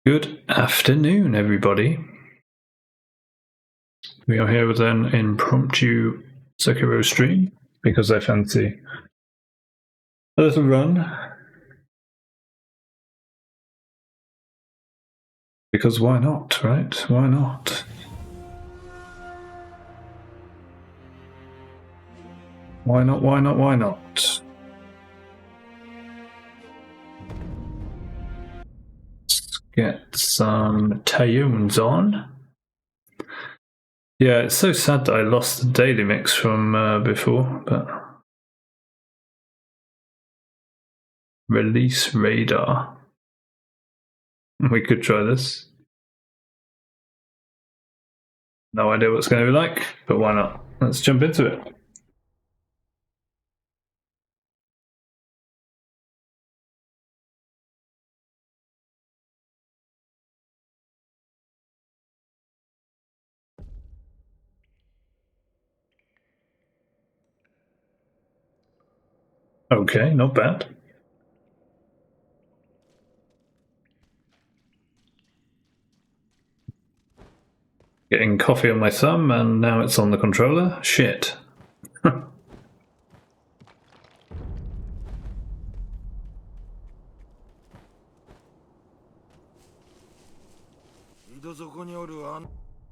Good afternoon, everybody. We are here with an impromptu Sekiro stream because I fancy a little run. Because why not, right? Why not? Why not, why not, why not? Let's get some tunes on. Yeah, it's so sad that I lost the daily mix from before, but... Release radar. We could try this. No idea what it's going to be like, but why not? Let's jump into it. Okay, not bad. Getting coffee on my thumb, and now it's on the controller. Shit.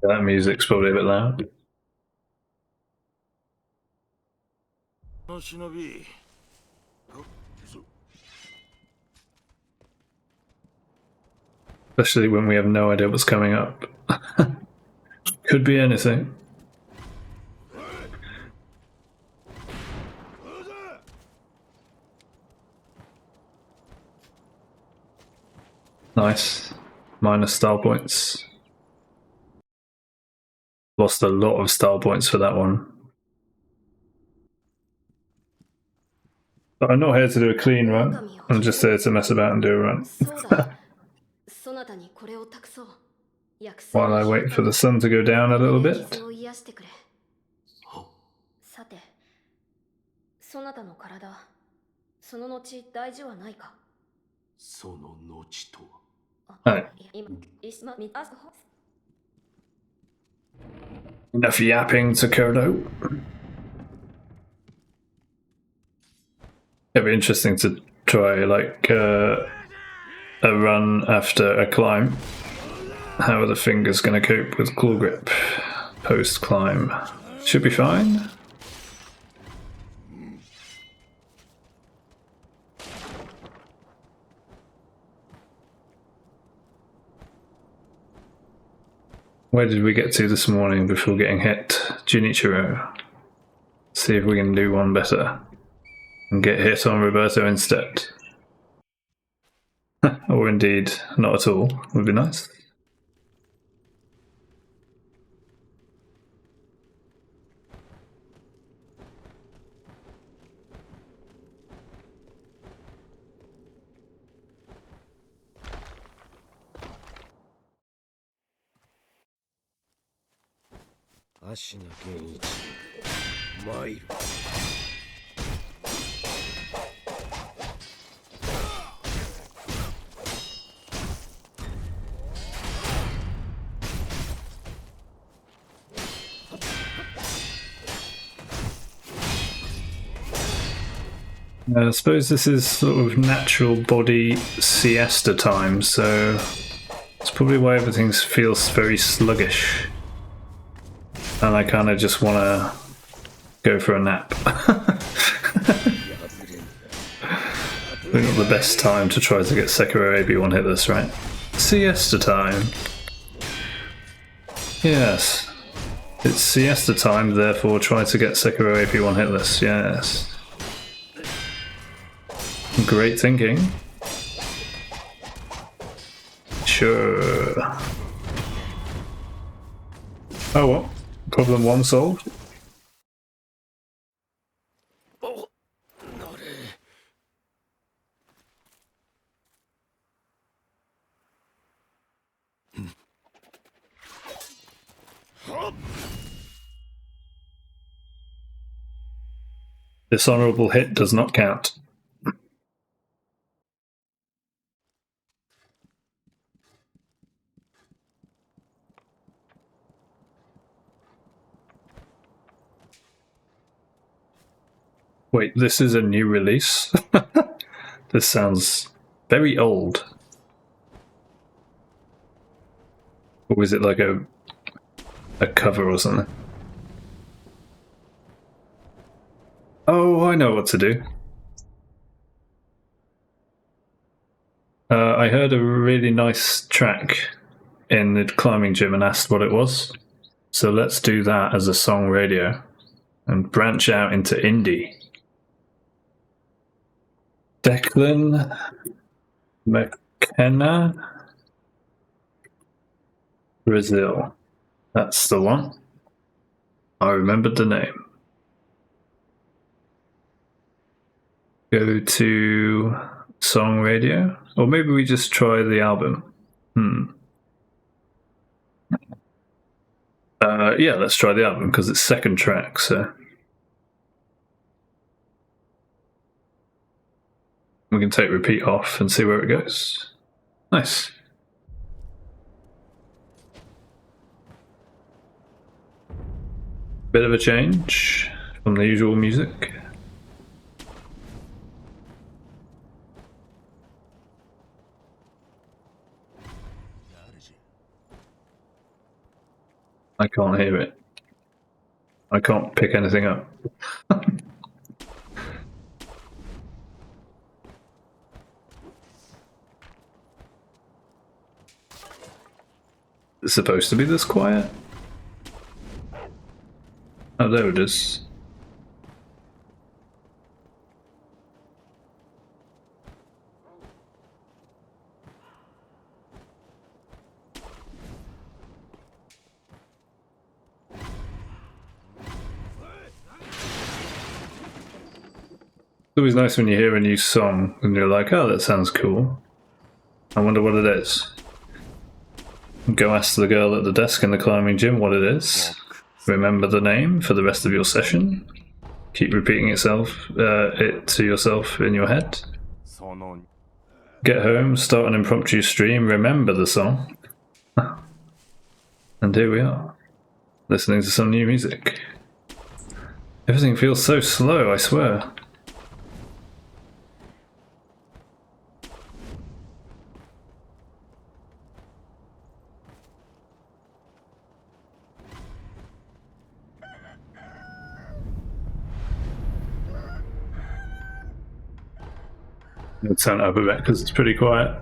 That music's probably a bit loud. Especially when we have no idea what's coming up. Could be anything. Nice. Minus style points. Lost a lot of style points for that one. But I'm not here to do a clean run. I'm just here to mess about and do a run. While I wait for the sun to go down a little bit. Enough yapping, Sekiro. It'd be interesting to try like a run after a climb. How are the fingers going to cope with claw grip post climb? Should be fine. Where did we get to this morning before getting hit? Junichiro. See if we can do one better. And get hit on Roberto instead. Or indeed, not at all. Would be nice. I suppose this is sort of natural body siesta time, so it's probably why everything feels very sluggish. And I kind of just want to go for a nap. Probably not the best time to try to get Sekiro AP1 Hitless, right? Siesta time. Yes. It's siesta time, therefore try to get Sekiro AP1 Hitless, yes. Great thinking. Sure. Oh well. Problem one solved. Dishonorable hit does not count. Wait, this is a new release? This sounds very old. Or was it like a cover or something? Oh, I know what to do. I heard a really nice track in the climbing gym and asked what it was. So let's do that as a song radio and branch out into indie. Declan McKenna, Brazil. That's the one. I remembered the name. Go to song radio, or maybe we just try the album. Yeah, let's try the album because it's second track, so we can take repeat off and see where it goes. Nice. Bit of a change from the usual music. I can't hear it. I can't pick anything up. It's supposed to be this quiet? Oh, there it is. It's always nice when you hear a new song and you're like, oh, that sounds cool. I wonder what it is. Go ask the girl at the desk in the climbing gym what it is. Remember the name for the rest of your session. Keep repeating it to yourself in your head. Get home, start an impromptu stream, remember the song. And here we are, listening to some new music. Everything feels so slow, I swear. Let's turn it up a bit because it's pretty quiet.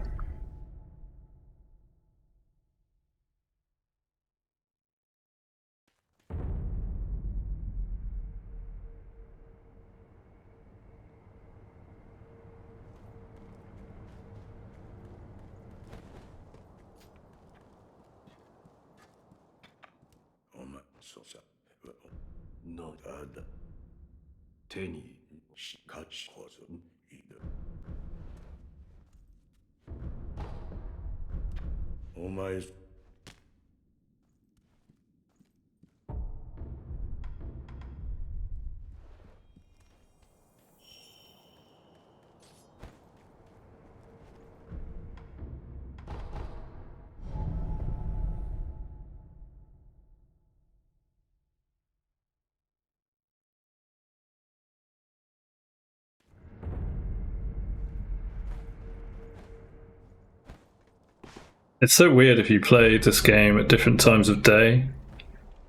It's so weird if you play this game at different times of day.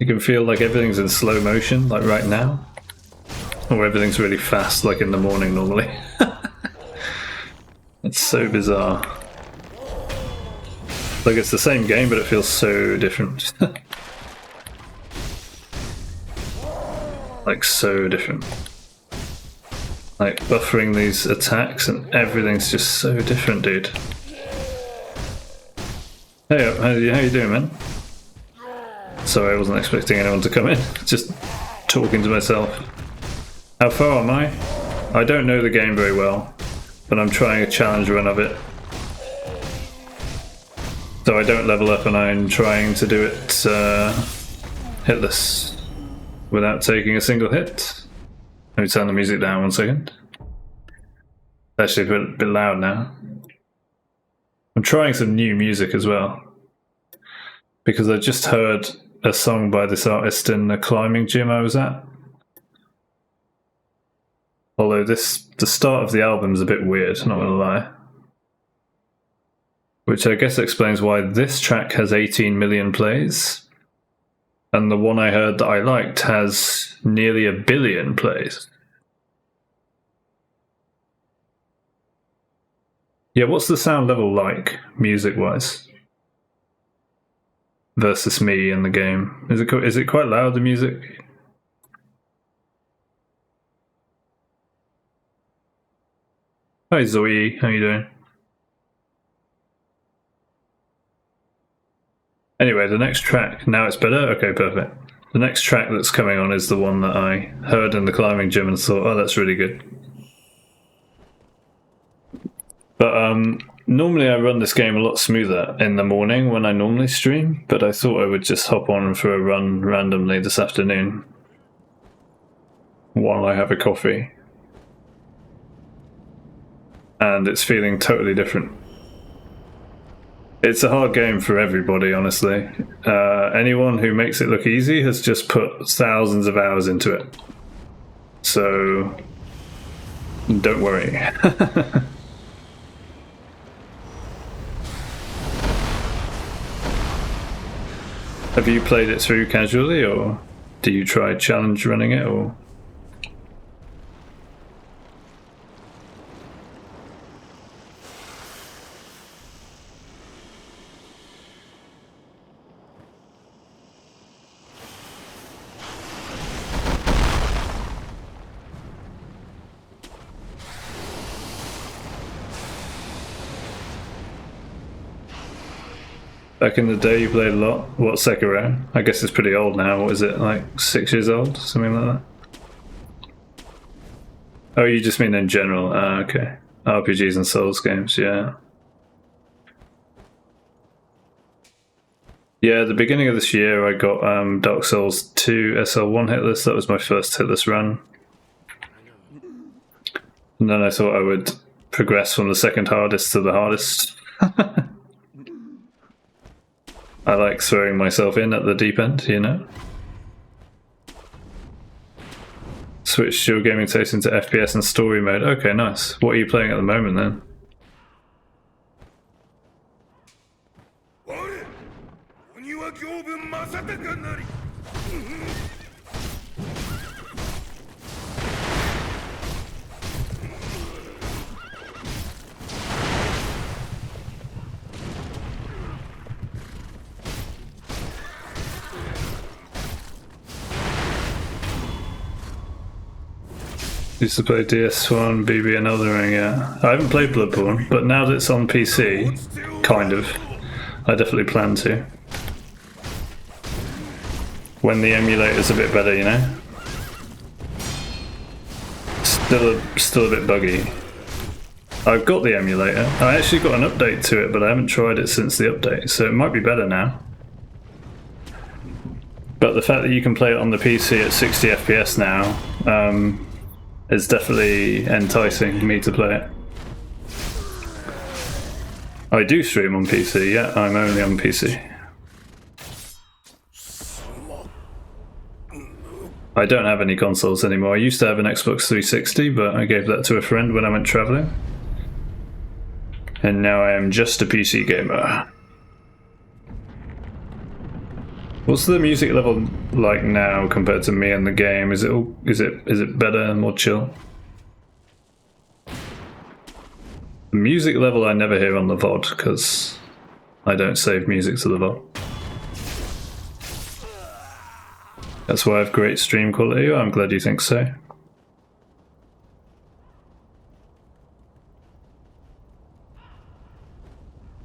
You can feel like everything's in slow motion, like right now. Or everything's really fast, like in the morning normally. It's so bizarre. Like it's the same game, but it feels so different. Like so different. Like buffering these attacks and everything's just so different, dude. Hey, how you doing, man? Sorry, I wasn't expecting anyone to come in. Just talking to myself. How far am I? I don't know the game very well, but I'm trying a challenge run of it. So I don't level up and I'm trying to do it hitless without taking a single hit. Let me turn the music down 1 second. It's actually a bit loud now. I'm trying some new music as well, because I just heard a song by this artist in the climbing gym I was at. Although the start of the album's a bit weird, not gonna lie. Which I guess explains why this track has 18 million plays. And the one I heard that I liked has nearly 1 billion plays. Yeah, what's the sound level like, music-wise? Versus me in the game. Is it quite loud, the music? Hi Zoe, how you doing? Anyway, the next track, now it's better? Okay, perfect. The next track that's coming on is the one that I heard in the climbing gym and thought, oh, that's really good. But normally I run this game a lot smoother in the morning when I normally stream, but I thought I would just hop on for a run randomly this afternoon while I have a coffee. And it's feeling totally different. It's a hard game for everybody, honestly. Anyone who makes it look easy has just put thousands of hours into it. So, don't worry. Have you played it through casually, or do you try challenge running it, or...? Back in the day, you played a lot. What, Sekiro? I guess it's pretty old now. What is it, like 6 years old? Something like that? Oh, you just mean in general? Okay. RPGs and Souls games, yeah. Yeah, at the beginning of this year, I got Dark Souls 2 SL1 Hitless. That was my first Hitless run. And then I thought I would progress from the second hardest to the hardest. I like throwing myself in at the deep end, you know? Switched your gaming taste into FPS and story mode. Okay, nice. What are you playing at the moment then? Used to play DS1, BB and Elden Ring, yeah. I haven't played Bloodborne, but now that it's on PC, kind of, I definitely plan to. When the emulator's a bit better, you know? Still a bit buggy. I've got the emulator. I actually got an update to it, but I haven't tried it since the update, so it might be better now. But the fact that you can play it on the PC at 60 FPS now, it's definitely enticing me to play it. I do stream on PC, yeah, I'm only on PC. I don't have any consoles anymore. I used to have an Xbox 360, but I gave that to a friend when I went travelling. And now I am just a PC gamer. What's the music level like now compared to me and the game? Is it better and more chill? The music level I never hear on the VOD because I don't save music to the VOD. That's why I have great stream quality. I'm glad you think so.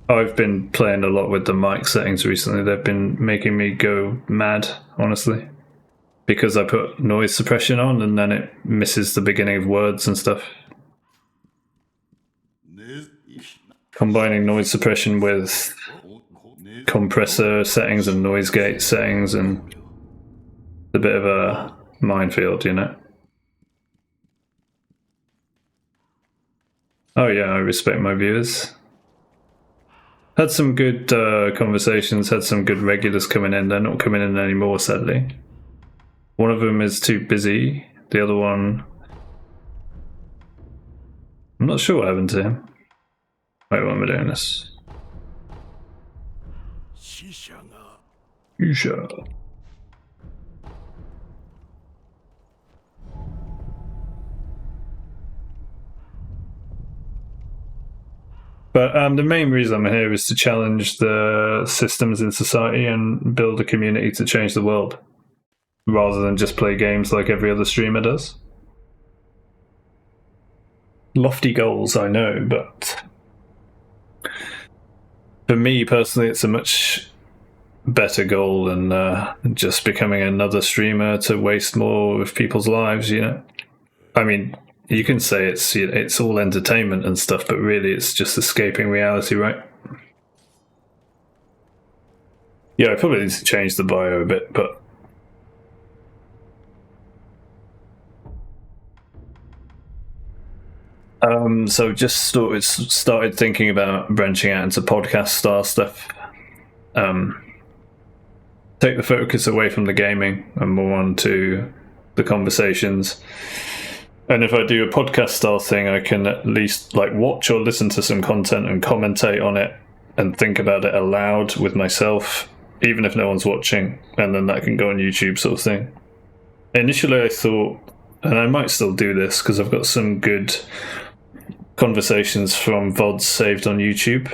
I've been playing a lot with the mic settings recently. They've been making me go mad, honestly. Because I put noise suppression on and then it misses the beginning of words and stuff. Combining noise suppression with compressor settings and noise gate settings, and a bit of a minefield, you know? Oh yeah, I respect my viewers. Had some good conversations, had some good regulars coming in. They're not coming in anymore, sadly. One of them is too busy. The other one I'm not sure what happened to him. Wait, why am I doing this? Shisha. But the main reason I'm here is to challenge the systems in society and build a community to change the world, rather than just play games like every other streamer does. Lofty goals, I know, but for me personally, it's a much better goal than just becoming another streamer to waste more of people's lives, you know? I mean, you can say it's all entertainment and stuff, but really it's just escaping reality, right? Yeah, I probably need to change the bio a bit, but so just started thinking about branching out into podcast style stuff. Take the focus away from the gaming and more onto the conversations. And if I do a podcast style thing, I can at least like watch or listen to some content and commentate on it and think about it aloud with myself, even if no one's watching, and then that can go on YouTube sort of thing. Initially I thought, and I might still do this because I've got some good conversations from VODs saved on YouTube.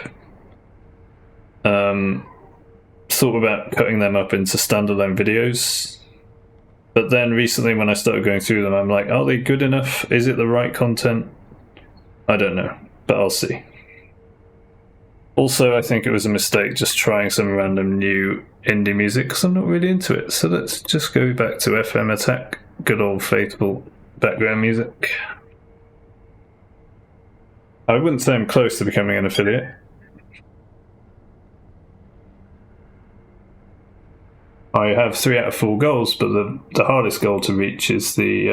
Thought about cutting them up into standalone videos. But then recently when I started going through them, I'm like, are they good enough? Is it the right content? I don't know, but I'll see. Also, I think it was a mistake just trying some random new indie music because I'm not really into it. So let's just go back to FM Attack, good old faithful background music. I wouldn't say I'm close to becoming an affiliate. I have 3 out of 4 goals, but the hardest goal to reach is the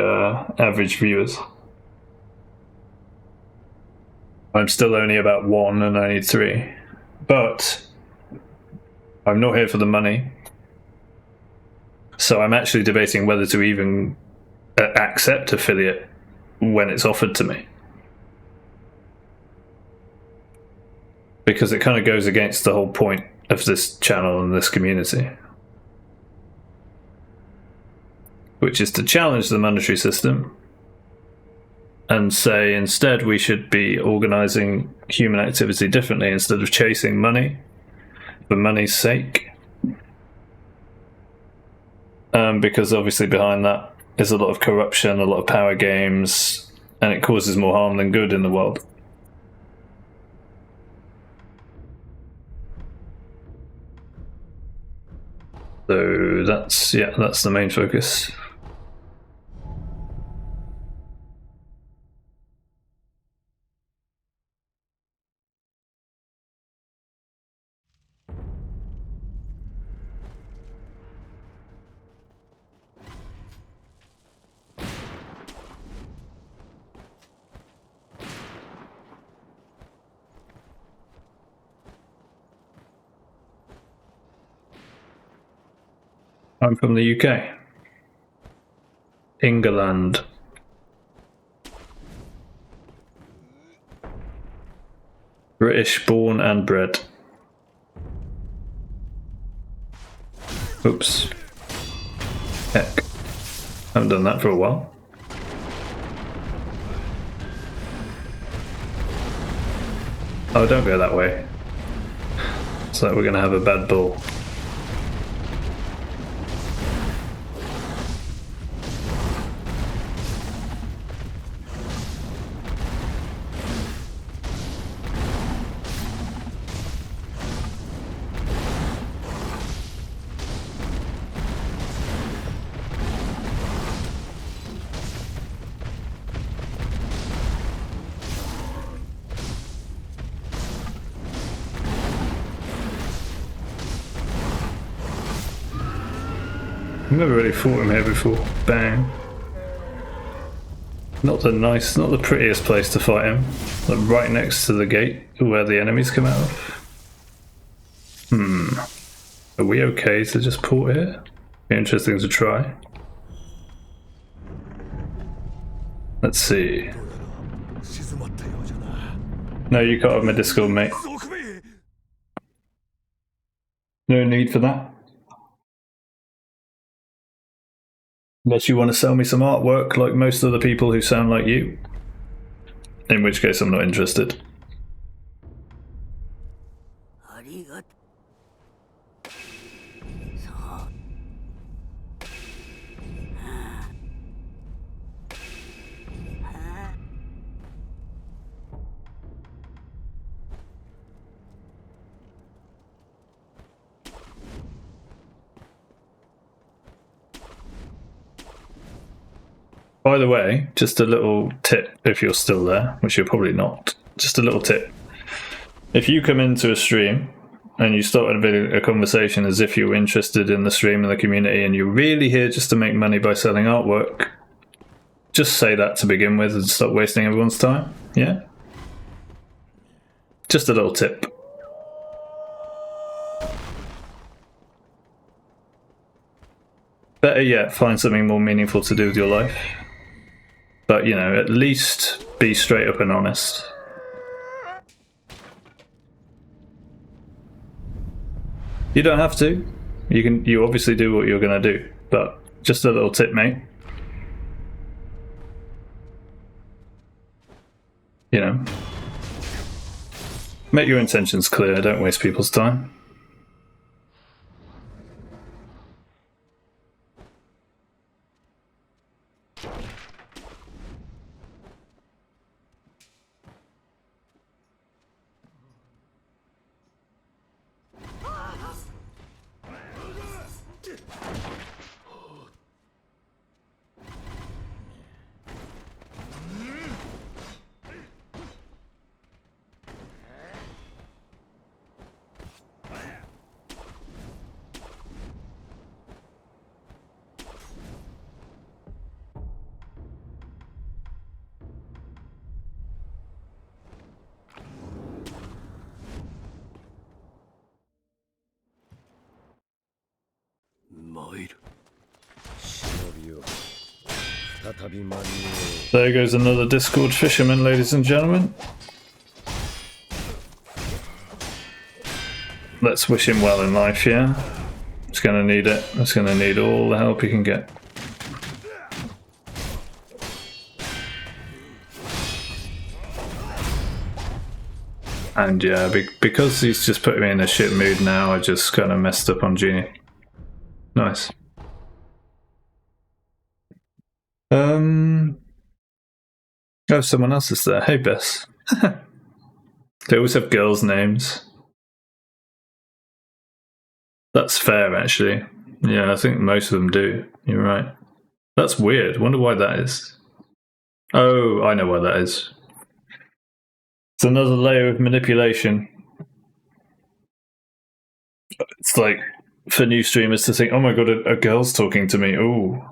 average viewers. I'm still only about 1 and I need 3. But I'm not here for the money. So I'm actually debating whether to even accept affiliate when it's offered to me. Because it kind of goes against the whole point of this channel and this community, which is to challenge the monetary system and say instead we should be organising human activity differently instead of chasing money for money's sake. Because obviously behind that is a lot of corruption, a lot of power games, and it causes more harm than good in the world. So that's the main focus. I'm from the UK. England. British born and bred. Oops. Heck. Haven't done that for a while. Oh, don't go that way. It's like we're gonna have a bad bull. I've never really fought him here before. Bang. Not the prettiest place to fight him. Like right next to the gate where the enemies come out of. Are we okay to just port here? Be interesting to try. Let's see. No, you cut off my Discord, mate. No need for that. Unless you want to sell me some artwork like most of the people who sound like you. In which case I'm not interested. By the way, just a little tip if you're still there, which you're probably not. Just a little tip. If you come into a stream and you start a conversation as if you were interested in the stream and the community and you're really here just to make money by selling artwork, just say that to begin with and stop wasting everyone's time. Yeah? Just a little tip. Better yet, find something more meaningful to do with your life. But, you know, at least be straight up and honest. You don't have to. You obviously do what you're going to do. But just a little tip, mate. You know. Make your intentions clear. Don't waste people's time. There goes another Discord fisherman, ladies and gentlemen. Let's wish him well in life, yeah? He's gonna need it. He's gonna need all the help he can get. And yeah, because he's just put me in a shit mood now, I just kind of messed up on Genie. Nice. Oh, someone else is there. Hey, Bess. They always have girls' names. That's fair, actually. Yeah, I think most of them do. You're right. That's weird. Wonder why that is. Oh, I know why that is. It's another layer of manipulation. It's like for new streamers to think, oh my god, a girl's talking to me. Ooh.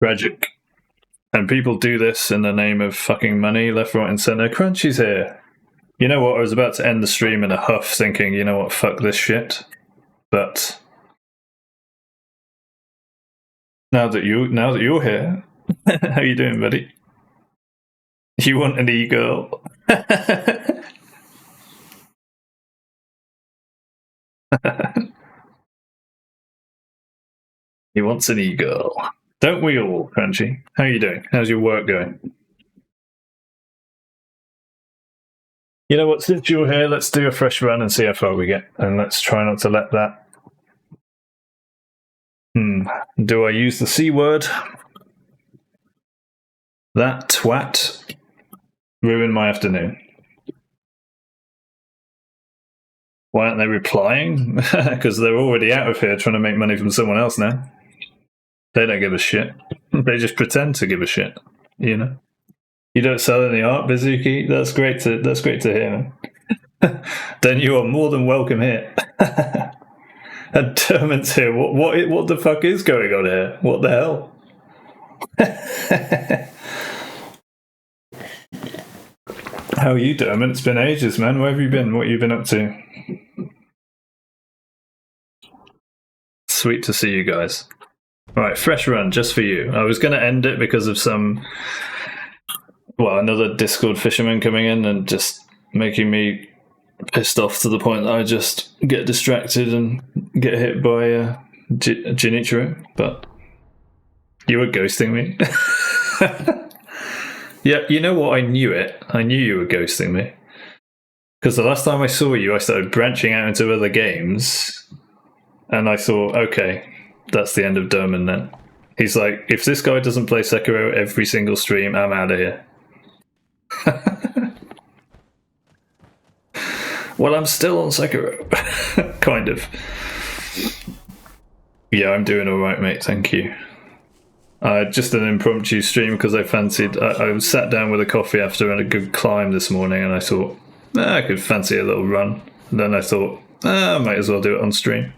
Tragic. And people do this in the name of fucking money, left, right, and center. Crunchy's here. You know what? I was about to end the stream in a huff, thinking, you know what? Fuck this shit. But now that you're here, how you doing, buddy? You want an e-girl? He wants an e-girl. Don't we all, Crunchy? How are you doing? How's your work going? You know what, since you're here, let's do a fresh run and see how far we get. And let's try not to let that... Do I use the C word? That twat ruined my afternoon. Why aren't they replying? Because they're already out of here trying to make money from someone else now. They don't give a shit. They just pretend to give a shit, you know? You don't sell any art, Bazuki? That's great to hear. Then you are more than welcome here. And Dermot's here. What the fuck is going on here? What the hell? How are you, Dermot? It's been ages, man. Where have you been? What have you been up to? Sweet to see you guys. Right, fresh run just for you. I was going to end it because of another Discord fisherman coming in and just making me pissed off to the point that I just get distracted and get hit by Jinichiro. But you were ghosting me. Yeah, you know what? I knew it. I knew you were ghosting me. Because the last time I saw you, I started branching out into other games. And I thought, okay, that's the end of Derman then. He's like, if this guy doesn't play Sekiro every single stream, I'm out of here. Well, I'm still on Sekiro. Kind of. Yeah, I'm doing alright, mate, thank you. Just an impromptu stream because I fancied... I sat down with a coffee after a good climb this morning and I thought, I could fancy a little run. And then I thought, I might as well do it on stream.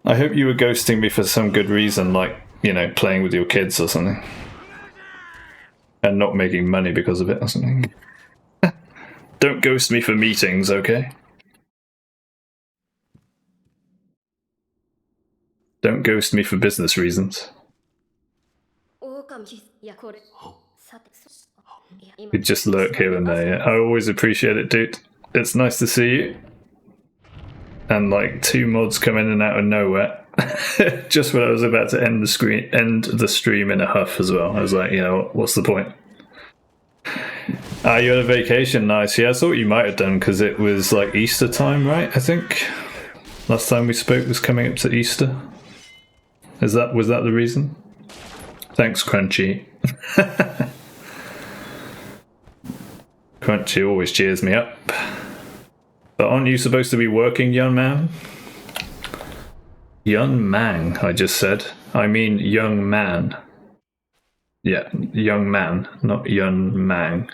I hope you were ghosting me for some good reason, like, you know, playing with your kids or something. And not making money because of it or something. Don't ghost me for meetings, okay? Don't ghost me for business reasons. You just lurk here and there, yeah. I always appreciate it, dude. It's nice to see you. And like 2 mods come in and out of nowhere. Just when I was about to end the stream in a huff as well. I was like, you know, what's the point? You had a vacation, nice. Yeah, I thought you might have done because it was like Easter time, right? I think last time we spoke was coming up to Easter. Was that the reason? Thanks, Crunchy. Crunchy always cheers me up. But aren't you supposed to be working, young man? Young man, I just said. I mean young man. Yeah, young man, not young man.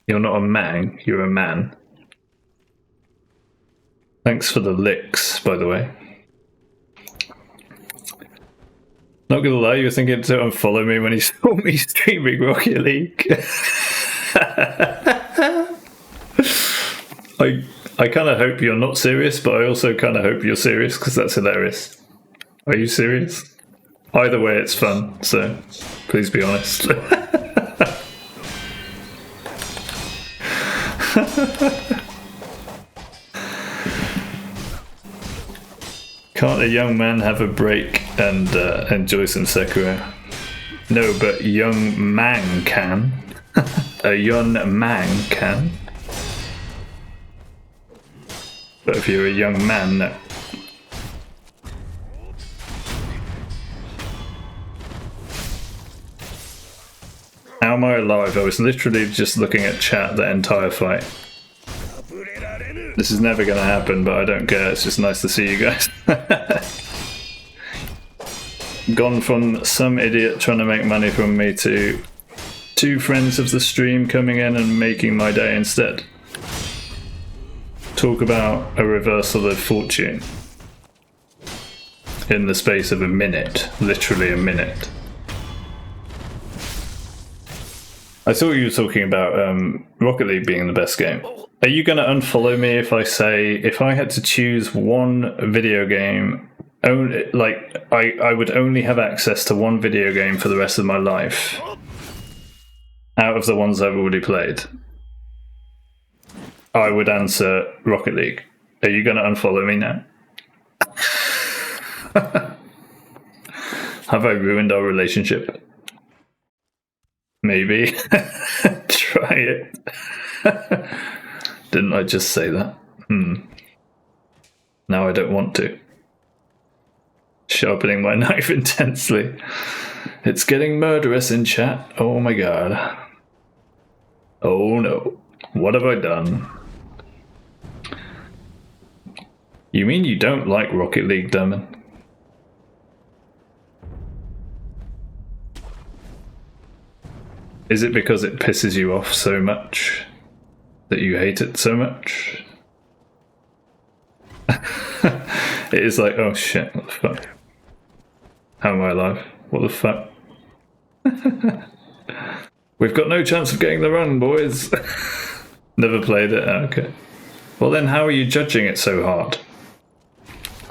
You're not a man, you're a man. Thanks for the licks, by the way. Not gonna lie, you were thinking to unfollow me when he saw me streaming Rocket League. I kind of hope you're not serious, but I also kind of hope you're serious because that's hilarious. Are you serious? Either way, it's fun, so please be honest. Can't a young man have a break and enjoy some Sekiro? No, but young man can. A young man can. But if you're a young man, no. How am I alive? I was literally just looking at chat the entire fight. This is never going to happen, but I don't care. It's just nice to see you guys. Gone from some idiot trying to make money from me to 2 friends of the stream coming in and making my day instead. Talk about a reversal of fortune. In the space of a minute. Literally a minute. I thought you were talking about Rocket League being the best game. Are you going to unfollow me if I say, if I had to choose one video game, I would only have access to one video game for the rest of my life, out of the ones I've already played? I would answer Rocket League. Are you going to unfollow me now? Have I ruined our relationship? Maybe. Try it. Didn't I just say that? Now I don't want to. Sharpening my knife intensely. It's getting murderous in chat. Oh my god. Oh no. What have I done? You mean you don't like Rocket League, Derman? Is it because it pisses you off so much that you hate it so much? It is like, oh shit, what the fuck? How am I alive? What the fuck? We've got no chance of getting the run, boys. Never played it? Oh, okay. Well then, how are you judging it so hard?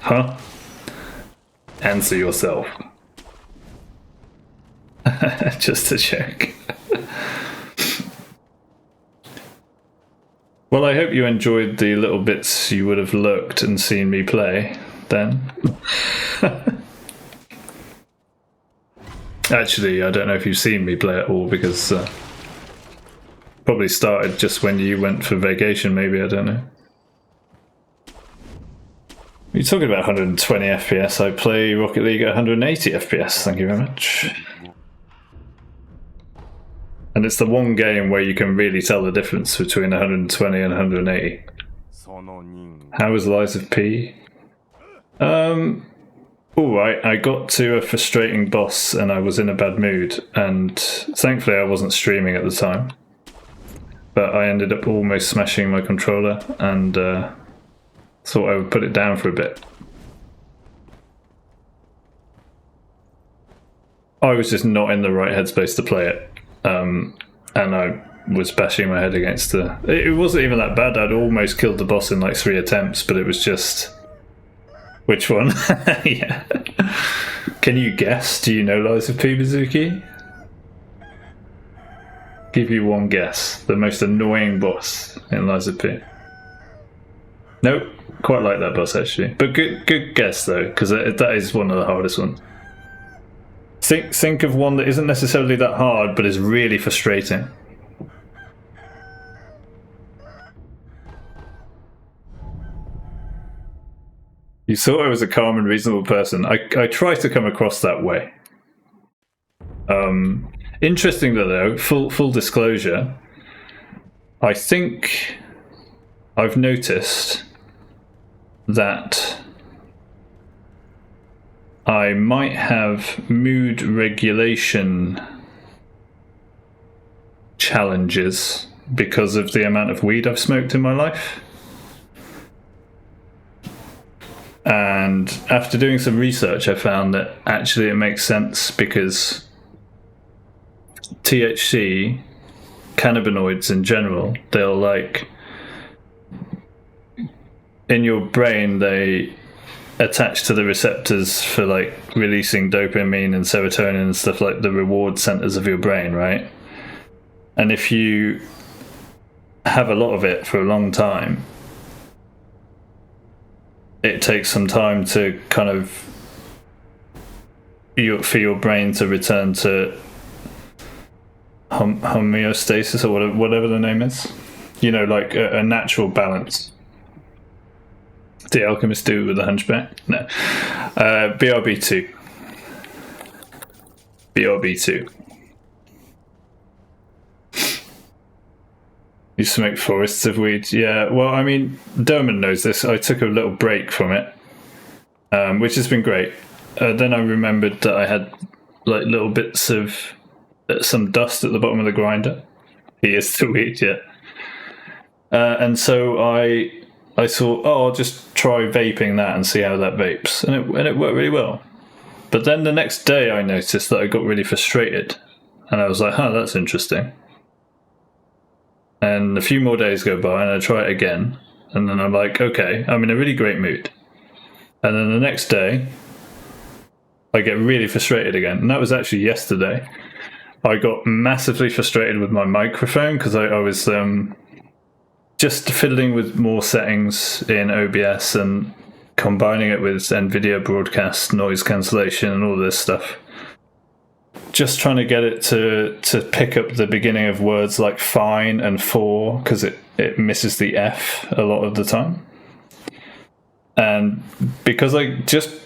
Huh? answer yourself. Just to check. Well, I hope you enjoyed the little bits you would have looked and seen me play, then. Actually, I don't know if you've seen me play at all, because probably started just when you went for vacation, maybe, I don't know. You're talking about 120 FPS. I play Rocket League at 180 FPS, thank you very much. And it's the one game where you can really tell the difference between 120 and 180. How was Lies of P? Alright, I got to a frustrating boss and I was in a bad mood, and thankfully I wasn't streaming at the time. But I ended up almost smashing my controller and thought I would put it down for a bit. I was just not in the right headspace to play it. And I was bashing my head against the... It wasn't even that bad. I'd almost killed the boss in like 3 attempts, but it was just... Which one? Yeah. Can you guess? Do you know Lies of P, Mizuki? Give you one guess. The most annoying boss in Lies of P. Nope. Quite like that boss, actually. But good guess, though, because that is one of the hardest ones. Think of one that isn't necessarily that hard, but is really frustrating. You thought I was a calm and reasonable person. I try to come across that way. Interesting though, full disclosure, I think I've noticed that I might have mood regulation challenges because of the amount of weed I've smoked in my life. And after doing some research, I found that actually it makes sense, because THC, cannabinoids in general, they'll like, in your brain, they attach to the receptors for like releasing dopamine and serotonin and stuff, like the reward centers of your brain, right? And if you have a lot of it for a long time, it takes some time to kind of for your brain to return to homeostasis, or whatever the name is. You know, like a natural balance. The Alchemist do with the Hunchback? No. BRB2. BRB2. You smoke forests of weed. Yeah, well, I mean, Dermot knows this. I took a little break from it, which has been great. Then I remembered that I had like little bits of some dust at the bottom of the grinder. He is the weed, yeah. And so I thought, oh, I'll just try vaping that and see how that vapes. And it worked really well. But then the next day I noticed that I got really frustrated. And I was like, huh, that's interesting. And a few more days go by and I try it again. And then I'm like, okay, I'm in a really great mood. And then the next day, I get really frustrated again. And that was actually yesterday. I got massively frustrated with my microphone because I was just fiddling with more settings in OBS and combining it with NVIDIA broadcast noise cancellation and all this stuff. Just trying to get it to pick up the beginning of words like fine and for, because it misses the F a lot of the time. And because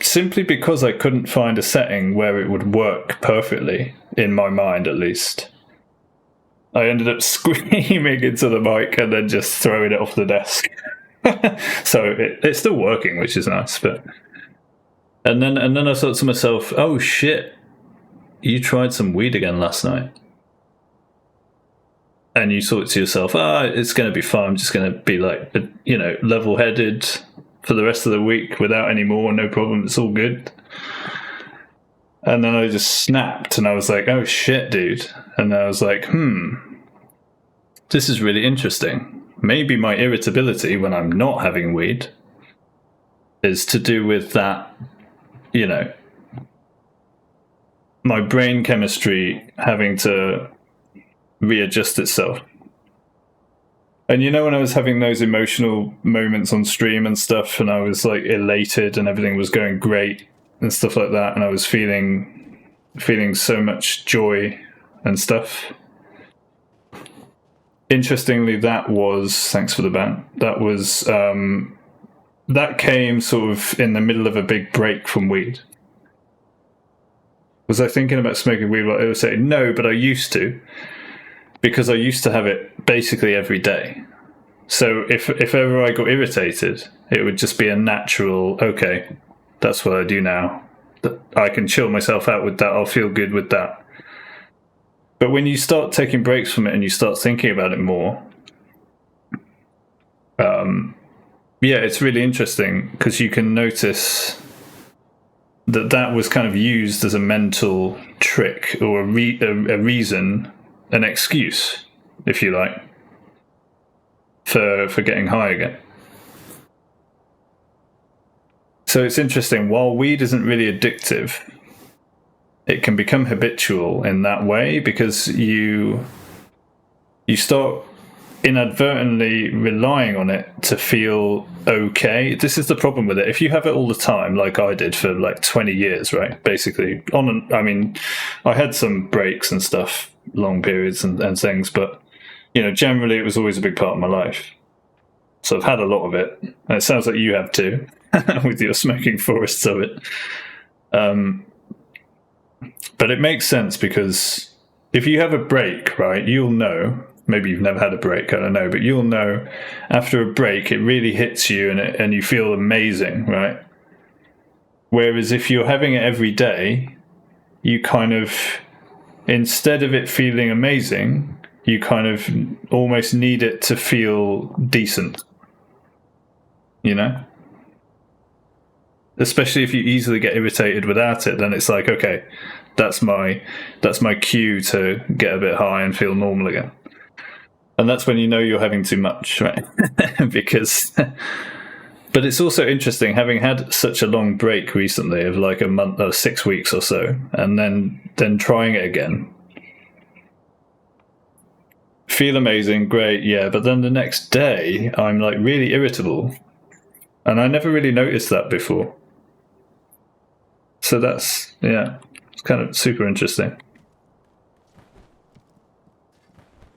simply because I couldn't find a setting where it would work perfectly, in my mind at least, I ended up screaming into the mic and then just throwing it off the desk. So it's still working, which is nice. But and then I thought to myself, oh shit, you tried some weed again last night. And you thought to yourself, it's going to be fine. I'm just going to be like, level-headed for the rest of the week without any more, no problem. It's all good. And then I just snapped and I was like, oh shit, dude. And I was like, this is really interesting. Maybe my irritability when I'm not having weed is to do with that, my brain chemistry having to readjust itself. And you know, when I was having those emotional moments on stream and stuff, and I was like elated and everything was going great and stuff like that, and I was feeling so much joy and stuff. Interestingly, that was, thanks for the ban, that was that came sort of in the middle of a big break from weed. Was I thinking about smoking weed? Well, I would say no, but I used to, because I used to have it basically every day. So if ever I got irritated, it would just be a natural, okay, that's what I do now. I can chill myself out with that. I'll feel good with that. But when you start taking breaks from it and you start thinking about it more, yeah, it's really interesting, because you can notice that was kind of used as a mental trick, or a reason, an excuse, if you like, for getting high again. So it's interesting. While weed isn't really addictive, it can become habitual in that way, because you start inadvertently relying on it to feel okay. This is the problem with it. If you have it all the time, like I did for like 20 years, right? Basically, I mean, I had some breaks and stuff, long periods and things, but you know, generally it was always a big part of my life. So I've had a lot of it, and it sounds like you have too, with your smoking forests of it. But it makes sense, because if you have a break, right, you'll know. Maybe you've never had a break, I don't know, but you'll know after a break it really hits you, and you feel amazing, right? Whereas if you're having it every day, you kind of, instead of it feeling amazing, you kind of almost need it to feel decent, you know? Especially if you easily get irritated without it, then it's like, okay, that's my cue to get a bit high and feel normal again. And that's when you know you're having too much, right? Because, but it's also interesting, having had such a long break recently of like a month or 6 weeks or so, and then trying it again. Feel amazing, great, yeah, but then the next day I'm like really irritable, and I never really noticed that before. So that's, yeah, it's kind of super interesting.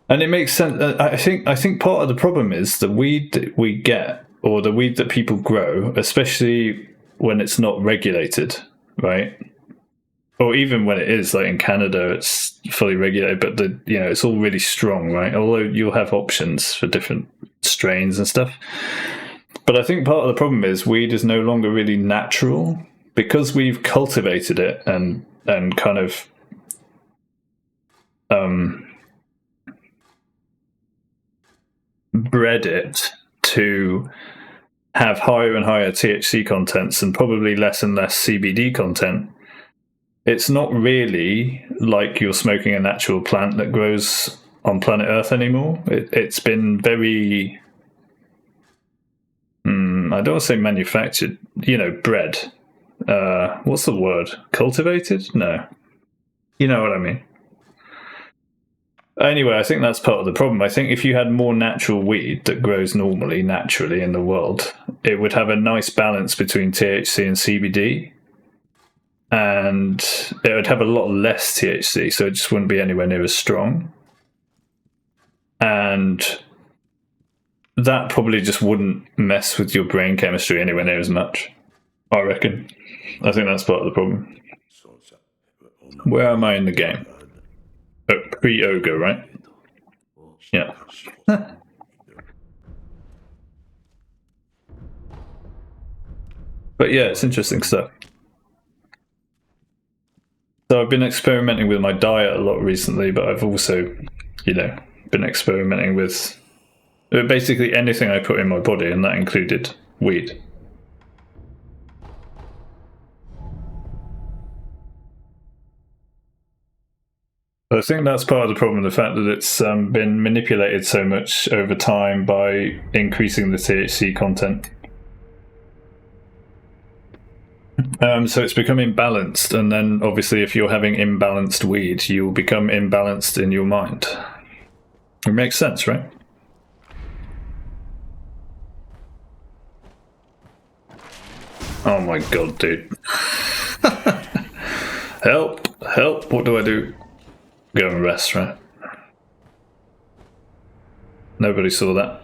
And it makes sense. I think part of the problem is the weed that we get, or the weed that people grow, especially when it's not regulated, right? Or even when it is, like in Canada, it's fully regulated, but it's all really strong, right? Although you'll have options for different strains and stuff. But I think part of the problem is weed is no longer really natural, because we've cultivated it and kind of bred it to have higher and higher THC contents and probably less and less CBD content. It's not really like you're smoking a natural plant that grows on planet Earth anymore. It's been very, I don't want to say manufactured, bred. What's the word? Cultivated? No. You know what I mean. Anyway, I think that's part of the problem. I think if you had more natural weed that grows naturally in the world, it would have a nice balance between THC and CBD, and it would have a lot less THC, so it just wouldn't be anywhere near as strong. And that probably just wouldn't mess with your brain chemistry anywhere near as much, I reckon. I think that's part of the problem. Where am I in the game? Oh, pre-ogre, right? Yeah. But yeah, it's interesting stuff. So I've been experimenting with my diet a lot recently, but I've also, been experimenting with basically anything I put in my body, and that included weed. I think that's part of the problem, the fact that it's been manipulated so much over time by increasing the THC content. So it's become imbalanced, and then obviously if you're having imbalanced weed, you will become imbalanced in your mind. It makes sense, right? Oh my god, dude. Help! Help! What do I do? Go and rest, right? Nobody saw that.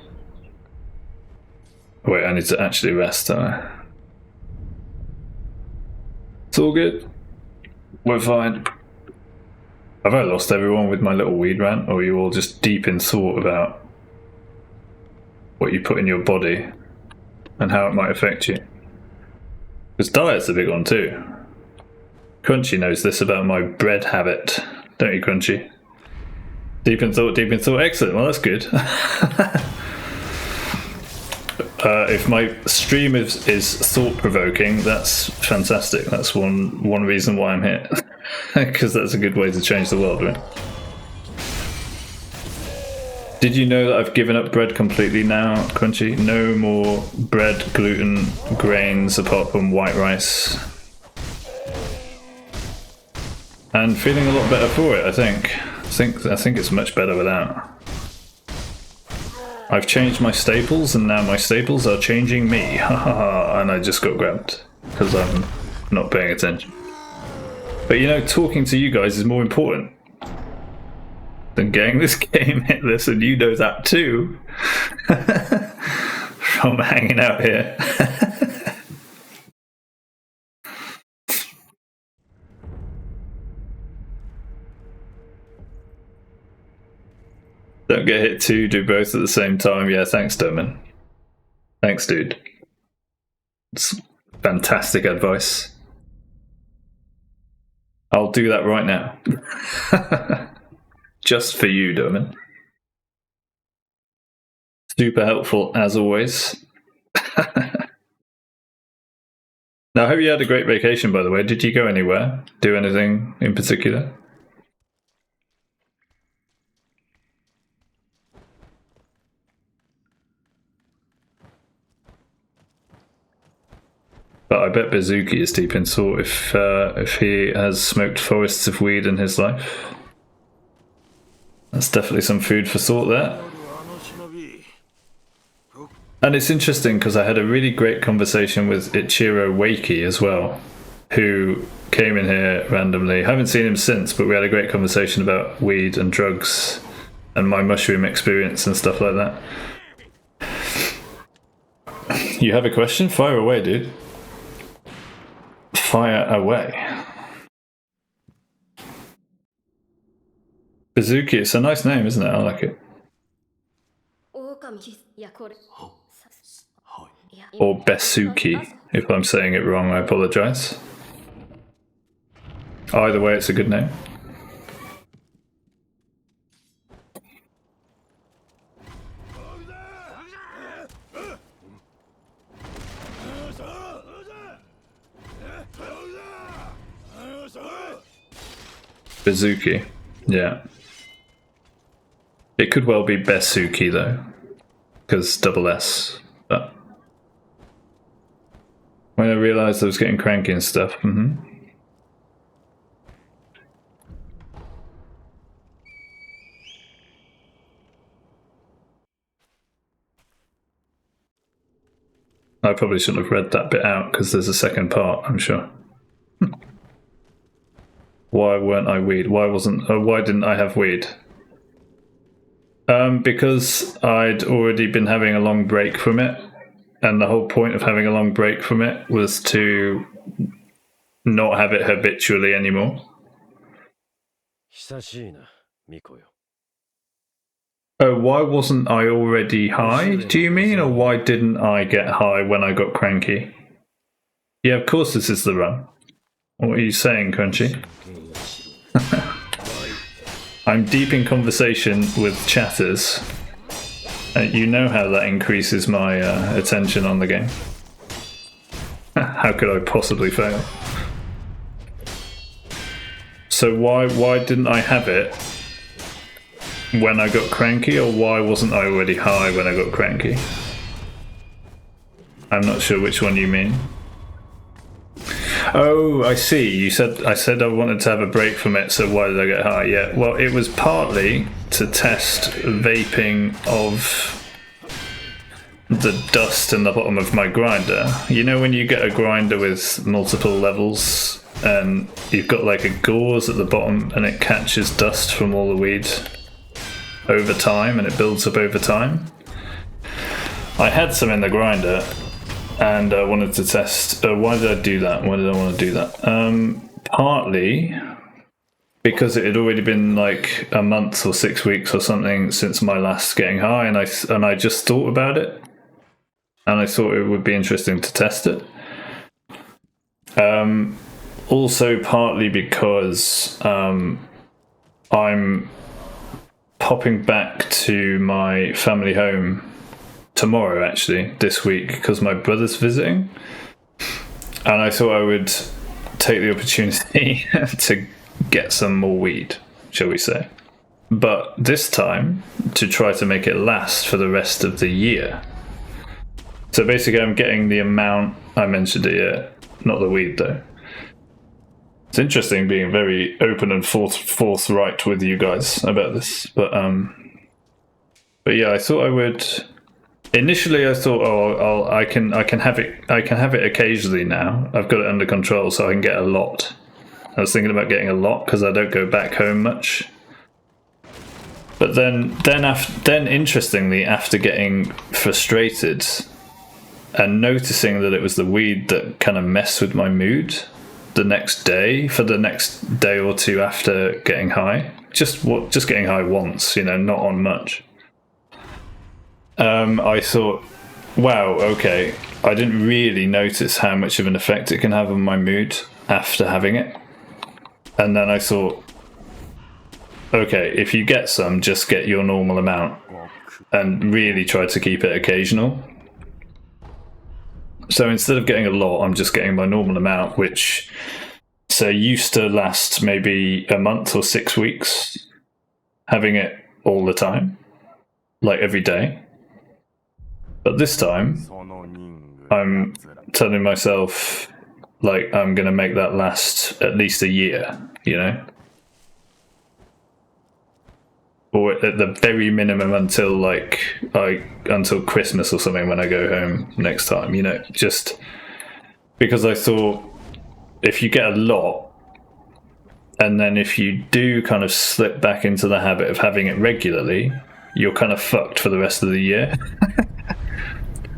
Wait, I need to actually rest, don't I? It's all good. We're fine. Have I lost everyone with my little weed rant, or are you all just deep in thought about what you put in your body and how it might affect you? Because diet's a big one too. Crunchy knows this about my bread habit, don't you, Crunchy? Deep in thought, deep in thought. Excellent. Well, that's good. If my stream is thought-provoking, that's fantastic. That's one reason why I'm here. Because that's a good way to change the world, right? Did you know that I've given up bread completely now, Crunchy? No more bread, gluten, grains, apart from white rice. And feeling a lot better for it, I think. I think it's much better without. I've changed my staples, and now my staples are changing me. And I just got grabbed because I'm not paying attention. But you know, talking to you guys is more important than getting this game hitless, and you know that too. From hanging out here. Don't get hit too, do both at the same time. Yeah, thanks, Derman. Thanks, dude. It's fantastic advice. I'll do that right now. Just for you, Derman. Super helpful, as always. Now, I hope you had a great vacation, by the way. Did you go anywhere? Do anything in particular? But I bet Bazuki is deep in thought if he has smoked forests of weed in his life. That's definitely some food for thought there. And it's interesting because I had a really great conversation with Ichiro Wakey as well, who came in here randomly. I haven't seen him since, but we had a great conversation about weed and drugs and my mushroom experience and stuff like that. You have a question? Fire away, dude. Fire away. Bazuki, it's a nice name, isn't it? I like it. Or Besuki. If I'm saying it wrong, I apologize. Either way, it's a good name. Bazuki, yeah. It could well be Besuki though, because double S. But when I realised I was getting cranky and stuff, I probably shouldn't have read that bit out because there's a second part, I'm sure. Why weren't I weed? Why didn't I have weed? Because I'd already been having a long break from it, and the whole point of having a long break from it was to not have it habitually anymore. Oh, why wasn't I already high, do you mean? Or why didn't I get high when I got cranky? Yeah, of course this is the run. What are you saying, Crunchy? I'm deep in conversation with chatters. You know how that increases my attention on the game. How could I possibly fail? So why didn't I have it when I got cranky, or why wasn't I already high when I got cranky? I'm not sure which one you mean. Oh, I see. I said I wanted to have a break from it, so why did I get high? Yeah, well, it was partly to test vaping of the dust in the bottom of my grinder. You know when you get a grinder with multiple levels and you've got like a gauze at the bottom and it catches dust from all the weed over time and it builds up over time? I had some in the grinder and I wanted to test. Why did I do that? Why did I want to do that? Partly because it had already been like a month or 6 weeks or something since my last getting high, and I just thought about it, and I thought it would be interesting to test it. Also, partly because I'm popping back to my family home tomorrow, actually, this week, because my brother's visiting, and I thought I would take the opportunity to get some more weed, shall we say, but this time to try to make it last for the rest of the year. So basically I'm getting the amount I mentioned it, yeah, not the weed though. It's interesting being very open and forthright with you guys about this, but yeah, I thought I would. Initially, I thought, I can have it occasionally now. I've got it under control, so I can get a lot. I was thinking about getting a lot because I don't go back home much. But then interestingly, after getting frustrated and noticing that it was the weed that kind of messed with my mood the next day, for the next day or two after getting high, just getting high once, not on much. I thought, wow, okay, I didn't really notice how much of an effect it can have on my mood after having it. And then I thought, okay, if you get some, just get your normal amount and really try to keep it occasional. So instead of getting a lot, I'm just getting my normal amount, which used to last maybe a month or 6 weeks, having it all the time, like every day. But this time, I'm telling myself, like, I'm going to make that last at least a year, or at the very minimum until Christmas or something when I go home next time, just because I thought if you get a lot and then if you do kind of slip back into the habit of having it regularly, you're kind of fucked for the rest of the year.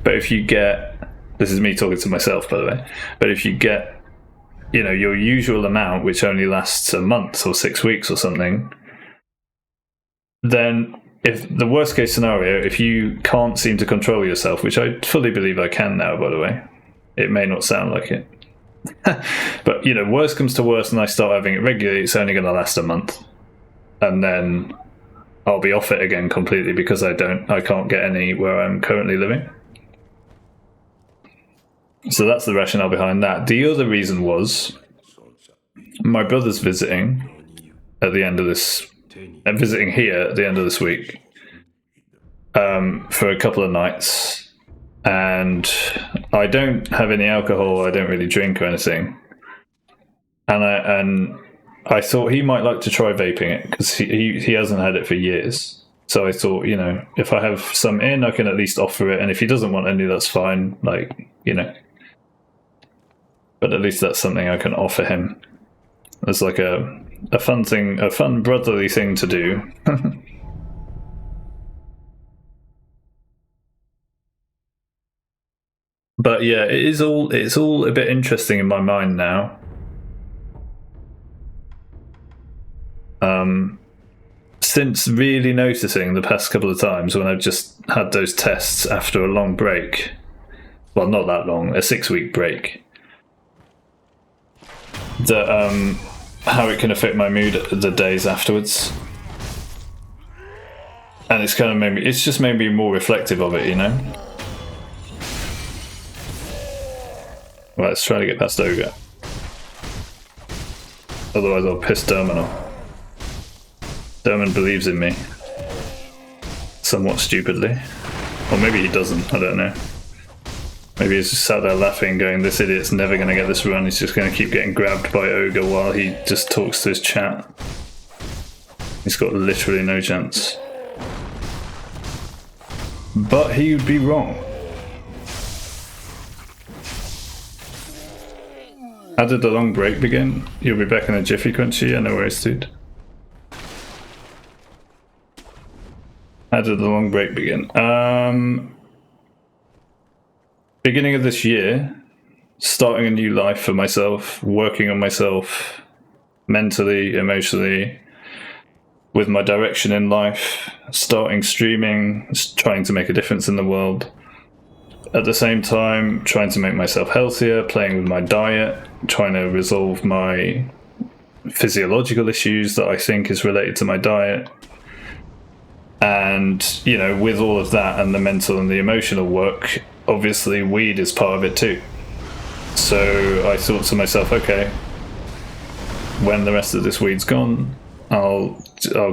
But if you get, this is me talking to myself, by the way, but if you get, your usual amount, which only lasts a month or 6 weeks or something, then if the worst case scenario, if you can't seem to control yourself, which I fully believe I can now, by the way, it may not sound like it, but worst comes to worst and I start having it regularly, it's only going to last a month, and then I'll be off it again completely because I can't get any where I'm currently living. So that's the rationale behind that. The other reason was my brother's visiting at the end of this, and visiting here at the end of this week, for a couple of nights, and I don't have any alcohol. I don't really drink or anything, and I thought he might like to try vaping it because he hasn't had it for years. So I thought, if I have some in, I can at least offer it, and if he doesn't want any, that's fine. But at least that's something I can offer him. It's like a fun thing, a fun brotherly thing to do. But yeah, it's all a bit interesting in my mind now. Since really noticing the past couple of times when I've just had those tests after a long break, well, not that long, a 6-week break, that how it can affect my mood the days afterwards, and it's just made me more reflective of it, Right, let's try to get past Ogre, otherwise I'll piss Derman off. Derman believes in me, somewhat stupidly, or maybe he doesn't, I don't know. Maybe he's just sat there laughing, going, this idiot's never going to get this run. He's just going to keep getting grabbed by Ogre while he just talks to his chat. He's got literally no chance. But he would be wrong. How did the long break begin? You'll be back in a jiffy, Crunchy. Yeah, no worries, dude. How did the long break begin? Beginning of this year, starting a new life for myself, working on myself mentally, emotionally, with my direction in life, starting streaming, trying to make a difference in the world. At the same time, trying to make myself healthier, playing with my diet, trying to resolve my physiological issues that I think is related to my diet. And, you know, with all of that and the mental and the emotional work, obviously weed is part of it too. So I thought to myself, okay, when the rest of this weed's gone, I'll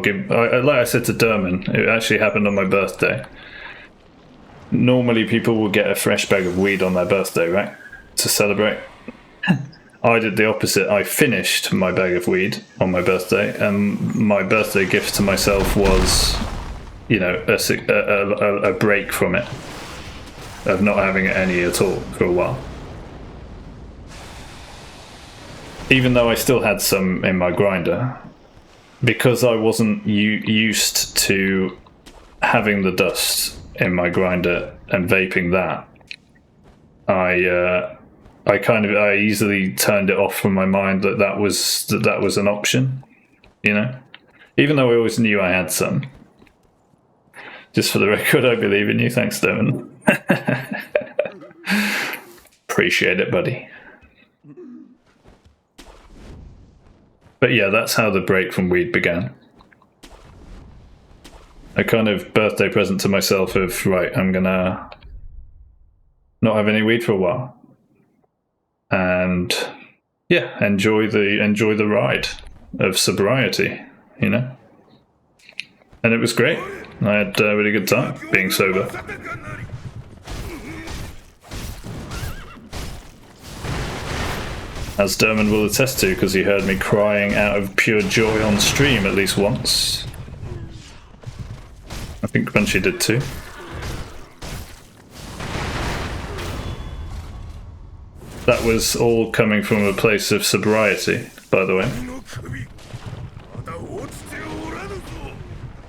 give, like I said to Derman, it actually happened on my birthday. Normally people will get a fresh bag of weed on their birthday, right? To celebrate. I did the opposite. I finished my bag of weed on my birthday, and my birthday gift to myself was, you know, a break from it, of not having it any at all for a while. Even though I still had some in my grinder, because I wasn't used to having the dust in my grinder and vaping that, I easily turned it off from my mind that was an option, you know, even though I always knew I had some. Just for the record, I believe in you. Thanks, Devon. Appreciate it, buddy. But yeah, that's how the break from weed began. A kind of birthday present to myself of, right, I'm gonna not have any weed for a while. And yeah, enjoy the ride of sobriety, you know? And it was great. I had a really good time being sober. As Derman will attest to, because he heard me crying out of pure joy on stream at least once. I think Crunchy did too. That was all coming from a place of sobriety, by the way.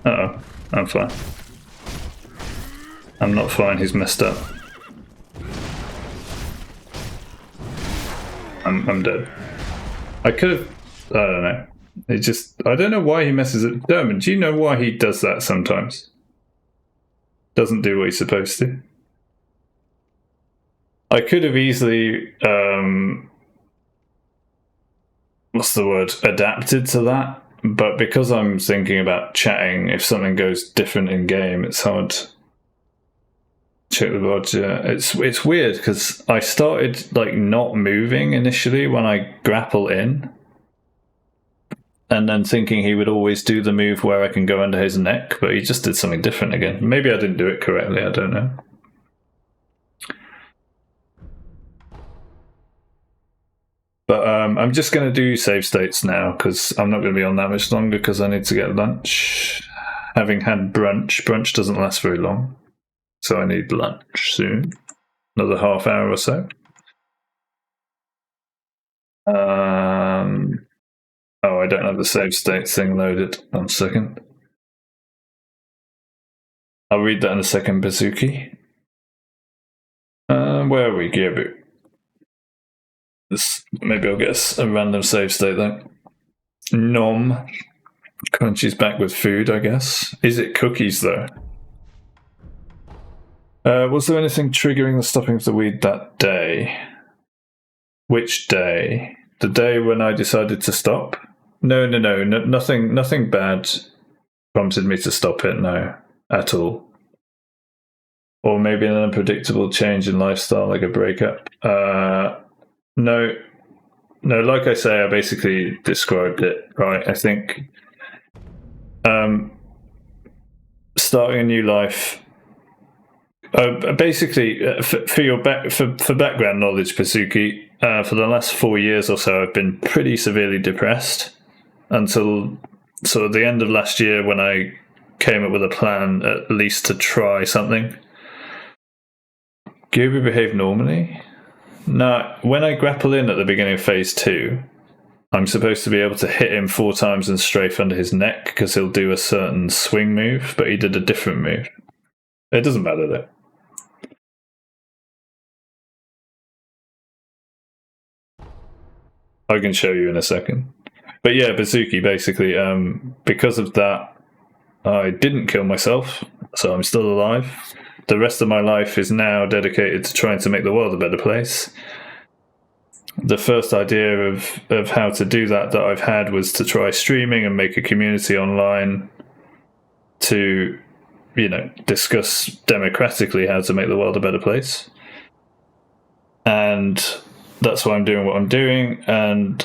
Uh-oh, I'm fine. I'm not fine, he's messed up. I'm dead. I could have... I don't know. I don't know why he messes it. Derman, do you know why he does that sometimes? Doesn't do what he's supposed to. I could have easily... what's the word? Adapted to that. But because I'm thinking about chatting, if something goes different in game, it's hard to check the VOD. Yeah. It's weird because I started like not moving initially when I grapple in, and then thinking he would always do the move where I can go under his neck, but he just did something different again. Maybe I didn't do it correctly, I don't know. But I'm just going to do save states now because I'm not going to be on that much longer because I need to get lunch. Having had brunch doesn't last very long. So I need lunch soon. Another half hour or so. Oh, I don't have the save state thing loaded. 1 second. I'll read that in a second, Bazooki. Where are we, Gearboot? Maybe I'll get a random save state though. Nom. Crunchy's back with food, I guess. Is it cookies though? Was there anything triggering the stopping of the weed that day? Which day? The day when I decided to stop? No, nothing bad prompted me to stop it, no, at all. Or maybe an unpredictable change in lifestyle, like a breakup. No, like I say, I basically described it, right? I think starting a new life Basically, for your for background knowledge, Pasuki, for the last 4 years or so, I've been pretty severely depressed until sort of the end of last year when I came up with a plan, at least to try something. Gooby behave normally? No, when I grapple in at the beginning of phase 2, I'm supposed to be able to hit him 4 times and strafe under his neck because he'll do a certain swing move, but he did a different move. It doesn't matter though. I can show you in a second. But yeah, Bazuki, basically, because of that, I didn't kill myself, so I'm still alive. The rest of my life is now dedicated to trying to make the world a better place. The first idea of how to do that I've had was to try streaming and make a community online to, discuss democratically how to make the world a better place. And that's why I'm doing what I'm doing. And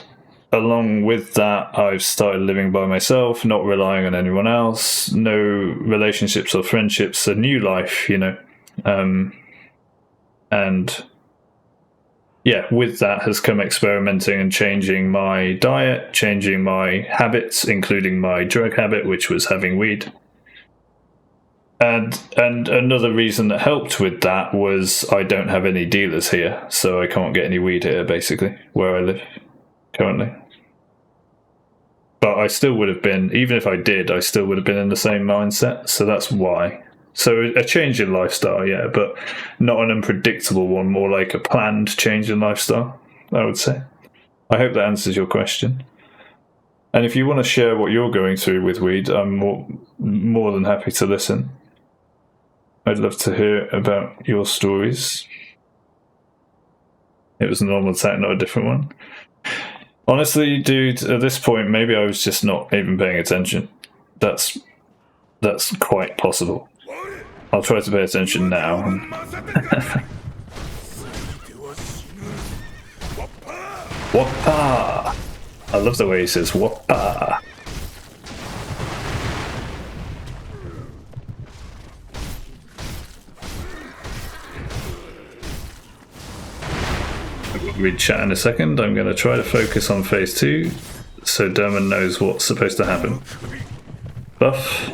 along with that, I've started living by myself, not relying on anyone else, no relationships or friendships, a new life, and yeah, with that has come experimenting and changing my diet, changing my habits, including my drug habit, which was having weed. And another reason that helped with that was I don't have any dealers here, so I can't get any weed here, basically, where I live currently. But I still would have been, even if I did, I still would have been in the same mindset, so that's why. So a change in lifestyle, yeah, but not an unpredictable one, more like a planned change in lifestyle, I would say. I hope that answers your question. And if you want to share what you're going through with weed, I'm more than happy to listen. I'd love to hear about your stories. It was a normal attack, not a different one. Honestly, dude, at this point, maybe I was just not even paying attention. That's quite possible. I'll try to pay attention now. Whoppa! I love the way he says whoppa. I'll read chat in a second. I'm going to try to focus on phase 2 so Derman knows what's supposed to happen. Buff,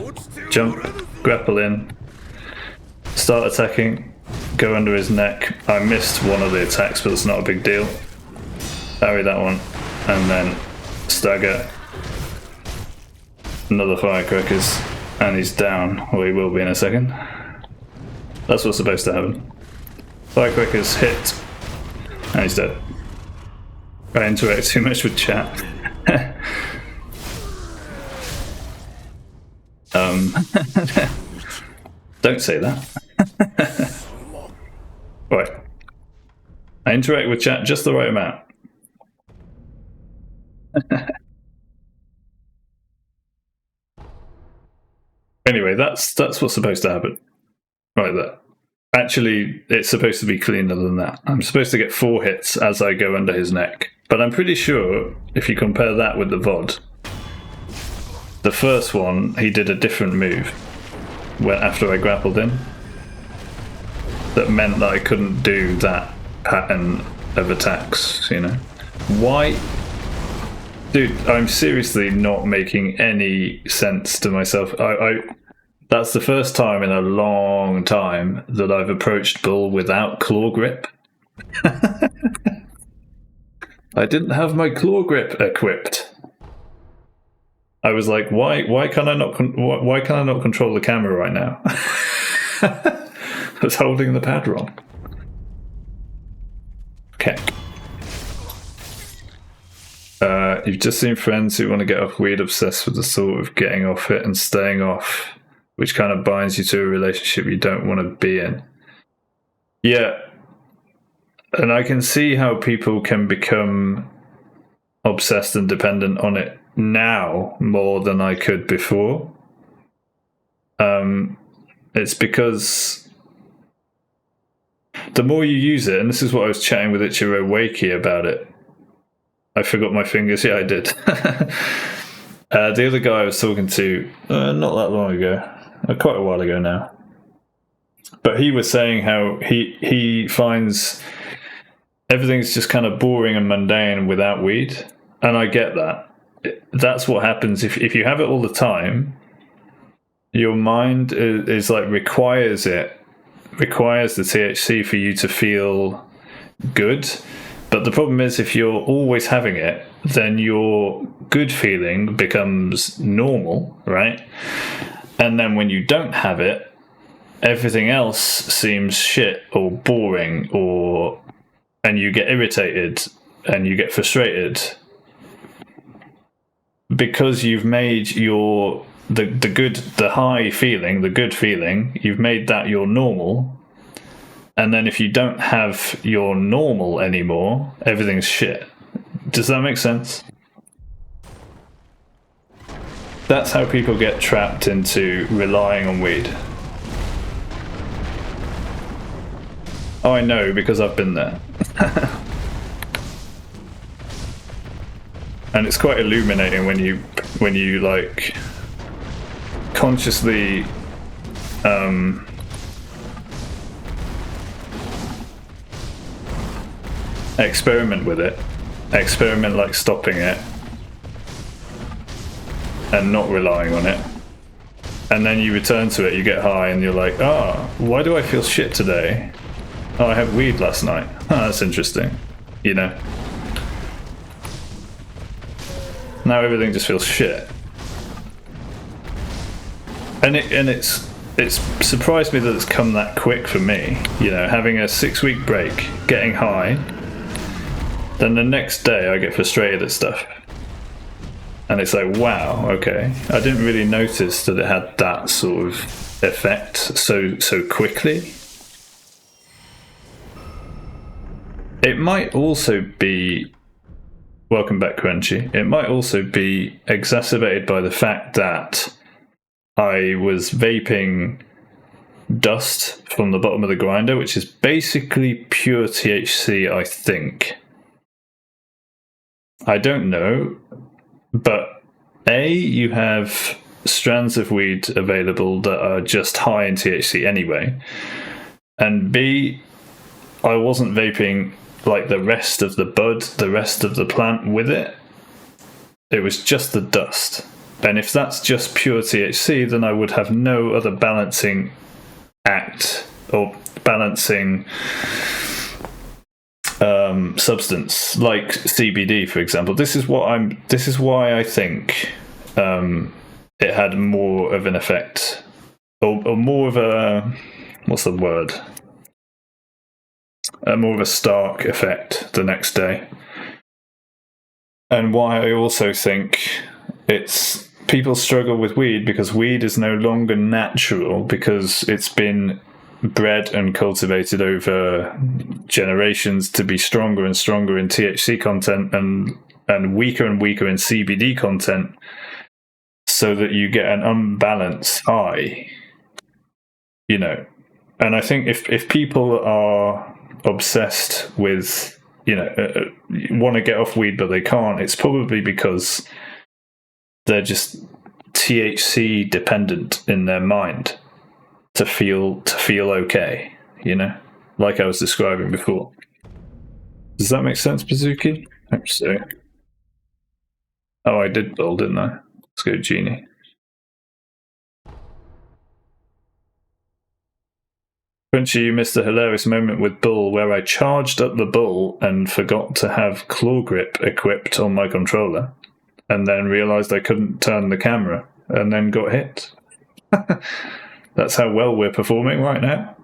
jump, grapple in, start attacking, go under his neck. I missed one of the attacks, but it's not a big deal. Parry that one, and then stagger. Another firecrackers, and he's down, or he will be in a second. That's what's supposed to happen. Firecrackers hit, and he's dead. I interact too much with chat. Don't say that. Right. I interact with chat just the right amount. Anyway, that's what's supposed to happen. Right there. Actually, it's supposed to be cleaner than that. I'm supposed to get 4 hits as I go under his neck. But I'm pretty sure, if you compare that with the VOD, the first one, he did a different move after I grappled him. That meant that I couldn't do that pattern of attacks, Why? Dude, I'm seriously not making any sense to myself. That's the first time in a long time that I've approached Bull without claw grip. I didn't have my claw grip equipped. I was like, why can I not control the camera right now? I was holding the pad wrong. Okay. You've just seen friends who want to get off weed obsessed with the thought of getting off it and staying off, which kind of binds you to a relationship you don't want to be in. Yeah. And I can see how people can become obsessed and dependent on it now more than I could before. It's because the more you use it, and this is what I was chatting with Ichiro Wakey about it. I forgot my fingers. Yeah, I did. The other guy I was talking to not that long ago, quite a while ago now. But he was saying how he finds everything's just kind of boring and mundane without weed, and I get that. That's what happens if you have it all the time. Your mind is like requires the THC for you to feel good. But the problem is, if you're always having it, then your good feeling becomes normal, right? And then when you don't have it, everything else seems shit or boring, and you get irritated and you get frustrated because you've made the high feeling, the good feeling, you've made that your normal. And then if you don't have your normal anymore, everything's shit. Does that make sense? That's how people get trapped into relying on weed. Oh, I know, because I've been there. And it's quite illuminating when you like consciously experiment with it. Experiment like stopping it and not relying on it. And then you return to it, you get high, and you're like, why do I feel shit today? Oh, I had weed last night. That's interesting. You know? Now everything just feels shit. And it's surprised me that it's come that quick for me. You know, having a 6-week break, getting high, then the next day I get frustrated at stuff. And it's like, wow, okay. I didn't really notice that it had that sort of effect so quickly. It might also be, welcome back, Crunchy. It might also be exacerbated by the fact that I was vaping dust from the bottom of the grinder, which is basically pure THC, I think. I don't know, but A, you have strands of weed available that are just high in THC anyway, and B, I wasn't vaping like the rest of the bud, the rest of the plant with it. It was just the dust. And if that's just pure THC, then I would have no other balancing act or balancing substance like CBD, for example. This is why I think it had more of an effect, or more of a, what's the word? More of a stark effect the next day. And why I also think it's people struggle with weed because weed is no longer natural, because it's been bred and cultivated over generations to be stronger and stronger in THC content and weaker in CBD content, so that you get an unbalanced high, you know. And I think if people are obsessed with, you know, want to get off weed but they can't, it's probably because they're just THC dependent in their mind to feel okay, you know, like I was describing before. Does that make sense, Bazuki? Hope so. Oh, I did bowl, didn't I? Let's go, Genie. Crunchy, you missed a hilarious moment with Bull where I charged up the Bull and forgot to have claw grip equipped on my controller, and then realised I couldn't turn the camera, and then got hit. That's how well we're performing right now.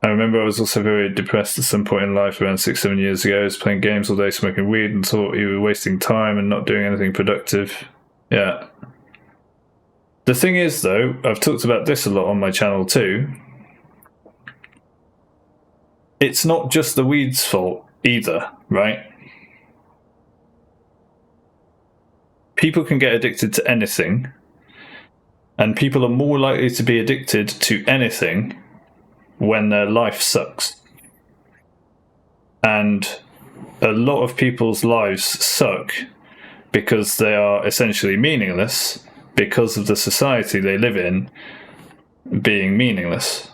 I remember I was also very depressed at some point in life around 6-7 years ago. I was playing games all day, smoking weed, and thought you were wasting time and not doing anything productive. Yeah. The thing is, though, I've talked about this a lot on my channel too. It's not just the weed's fault either, right? People can get addicted to anything, and people are more likely to be addicted to anything when their life sucks. And a lot of people's lives suck because they are essentially meaningless, because of the society they live in being meaningless,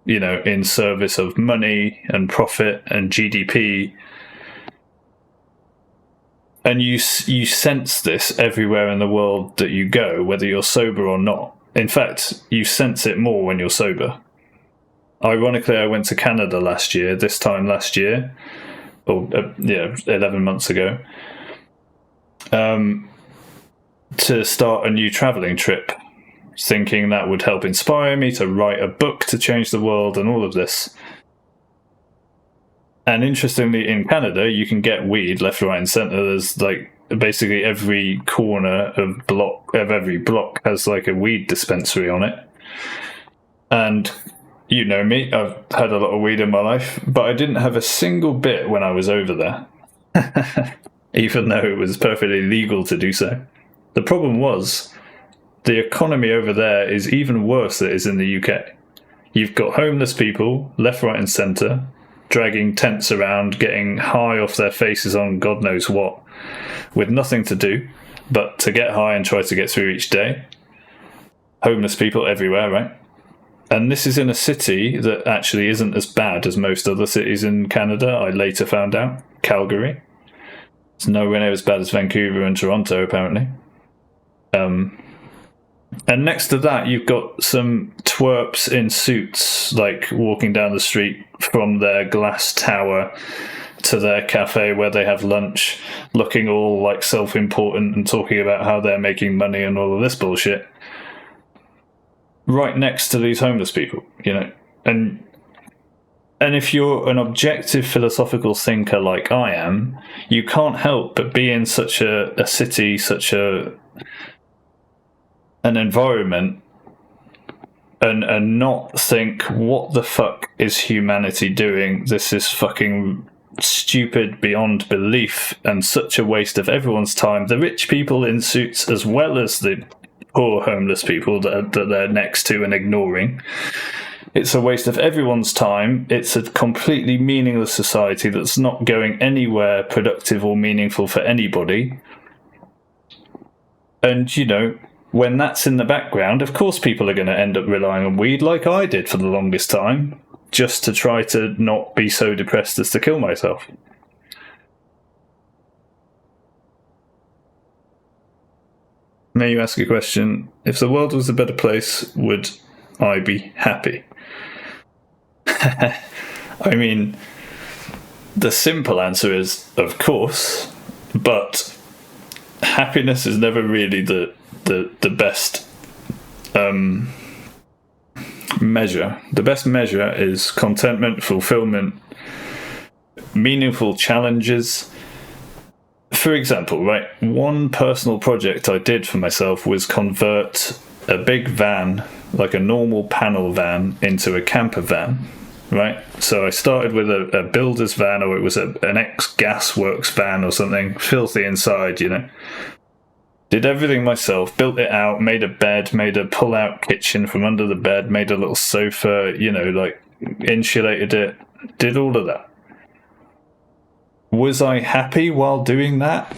in service of money and profit and GDP. And you sense this everywhere in the world that you go, whether you're sober or not. In fact, you sense it more when you're sober. Ironically, I went to Canada this time last year, or 11 months ago, to start a new traveling trip, thinking that would help inspire me to write a book to change the world and all of this. And interestingly, in Canada, you can get weed left, right, and centre. There's like basically every corner of every block has like a weed dispensary on it. And you know me, I've had a lot of weed in my life, but I didn't have a single bit when I was over there, even though it was perfectly legal to do so. The problem was the economy over there is even worse than it is in the UK. You've got homeless people left, right, and centre, dragging tents around, getting high off their faces on God knows what, with nothing to do but to get high and try to get through each day. Homeless people everywhere, right? And this is in a city that actually isn't as bad as most other cities in Canada, I later found out. Calgary. It's nowhere near as bad as Vancouver and Toronto, apparently. And next to that, you've got some twerps in suits, like walking down the street from their glass tower to their cafe where they have lunch, looking all like self-important and talking about how they're making money and all of this bullshit. Right next to these homeless people, and if you're an objective philosophical thinker like I am, you can't help but be in such a city, such an environment, and not think, what the fuck is humanity doing? This is fucking stupid beyond belief and such a waste of everyone's time. The rich people in suits as well as the poor homeless people that they're next to and ignoring. It's a waste of everyone's time. It's a completely meaningless society that's not going anywhere productive or meaningful for anybody. And, when that's in the background, of course people are going to end up relying on weed like I did for the longest time, just to try to not be so depressed as to kill myself. May you ask a question? If the world was a better place, would I be happy? I mean, the simple answer is, of course, but happiness is never really the best measure. The best measure is contentment, fulfillment, meaningful challenges. For example, right, one personal project I did for myself was convert a big van, like a normal panel van, into a camper van, right? So I started with a builder's van, or it was an ex-gas works van or something, filthy inside, Did everything myself, built it out, made a bed, made a pull-out kitchen from under the bed, made a little sofa, insulated it, did all of that. Was I happy while doing that?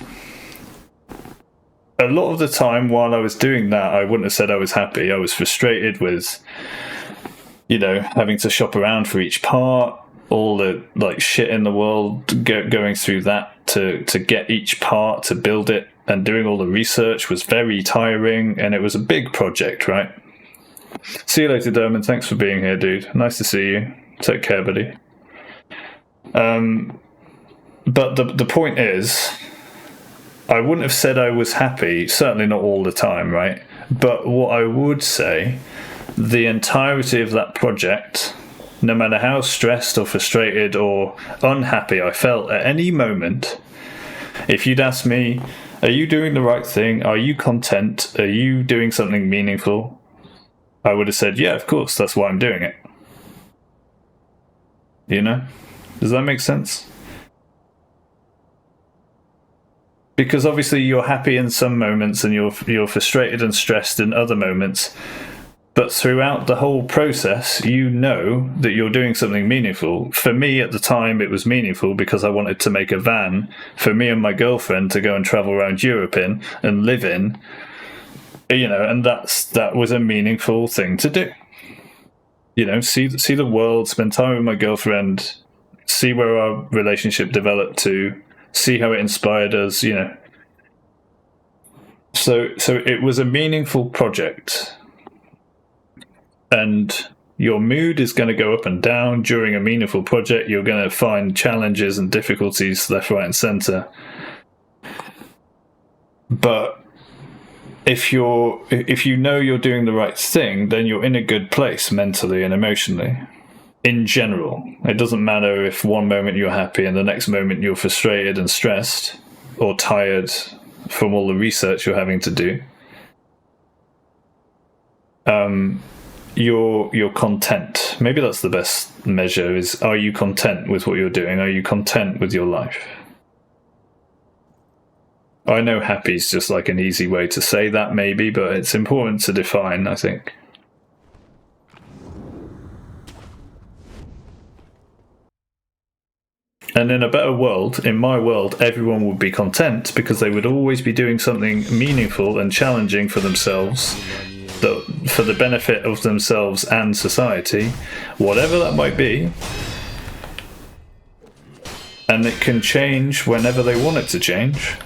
A lot of the time while I was doing that, I wouldn't have said I was happy. I was frustrated with, having to shop around for each part, all the shit in the world, going through that to get each part, to build it, and doing all the research was very tiring, and it was a big project, right? See you later, Dermot. Thanks for being here, dude. Nice to see you. Take care, buddy. But the point is, I wouldn't have said I was happy, certainly not all the time, right? But what I would say, the entirety of that project, no matter how stressed or frustrated or unhappy I felt at any moment, if you'd asked me, are you doing the right thing? Are you content? Are you doing something meaningful? I would have said, yeah, of course, that's why I'm doing it. Does that make sense? Because obviously you're happy in some moments and you're frustrated and stressed in other moments. But throughout the whole process, you know that you're doing something meaningful. For me at the time, it was meaningful because I wanted to make a van for me and my girlfriend to go and travel around Europe in and live in. You know, and that was a meaningful thing to do. You know, see the world, spend time with my girlfriend, see where our relationship developed to, see how it inspired us, you know. So it was a meaningful project. And your mood is going to go up and down during a meaningful project. You're going to find challenges and difficulties left, right, and center. But if you know you're doing the right thing, then you're in a good place mentally and emotionally. In general, it doesn't matter if one moment you're happy and the next moment you're frustrated and stressed or tired from all the research you're having to do. You're content. Maybe that's the best measure, is, are you content with what you're doing? Are you content with your life? I know happy is just like an easy way to say that, maybe, but it's important to define, I think. And in a better world, in my world, everyone would be content because they would always be doing something meaningful and challenging for themselves, for the benefit of themselves and society, whatever that might be. And it can change whenever they want it to change.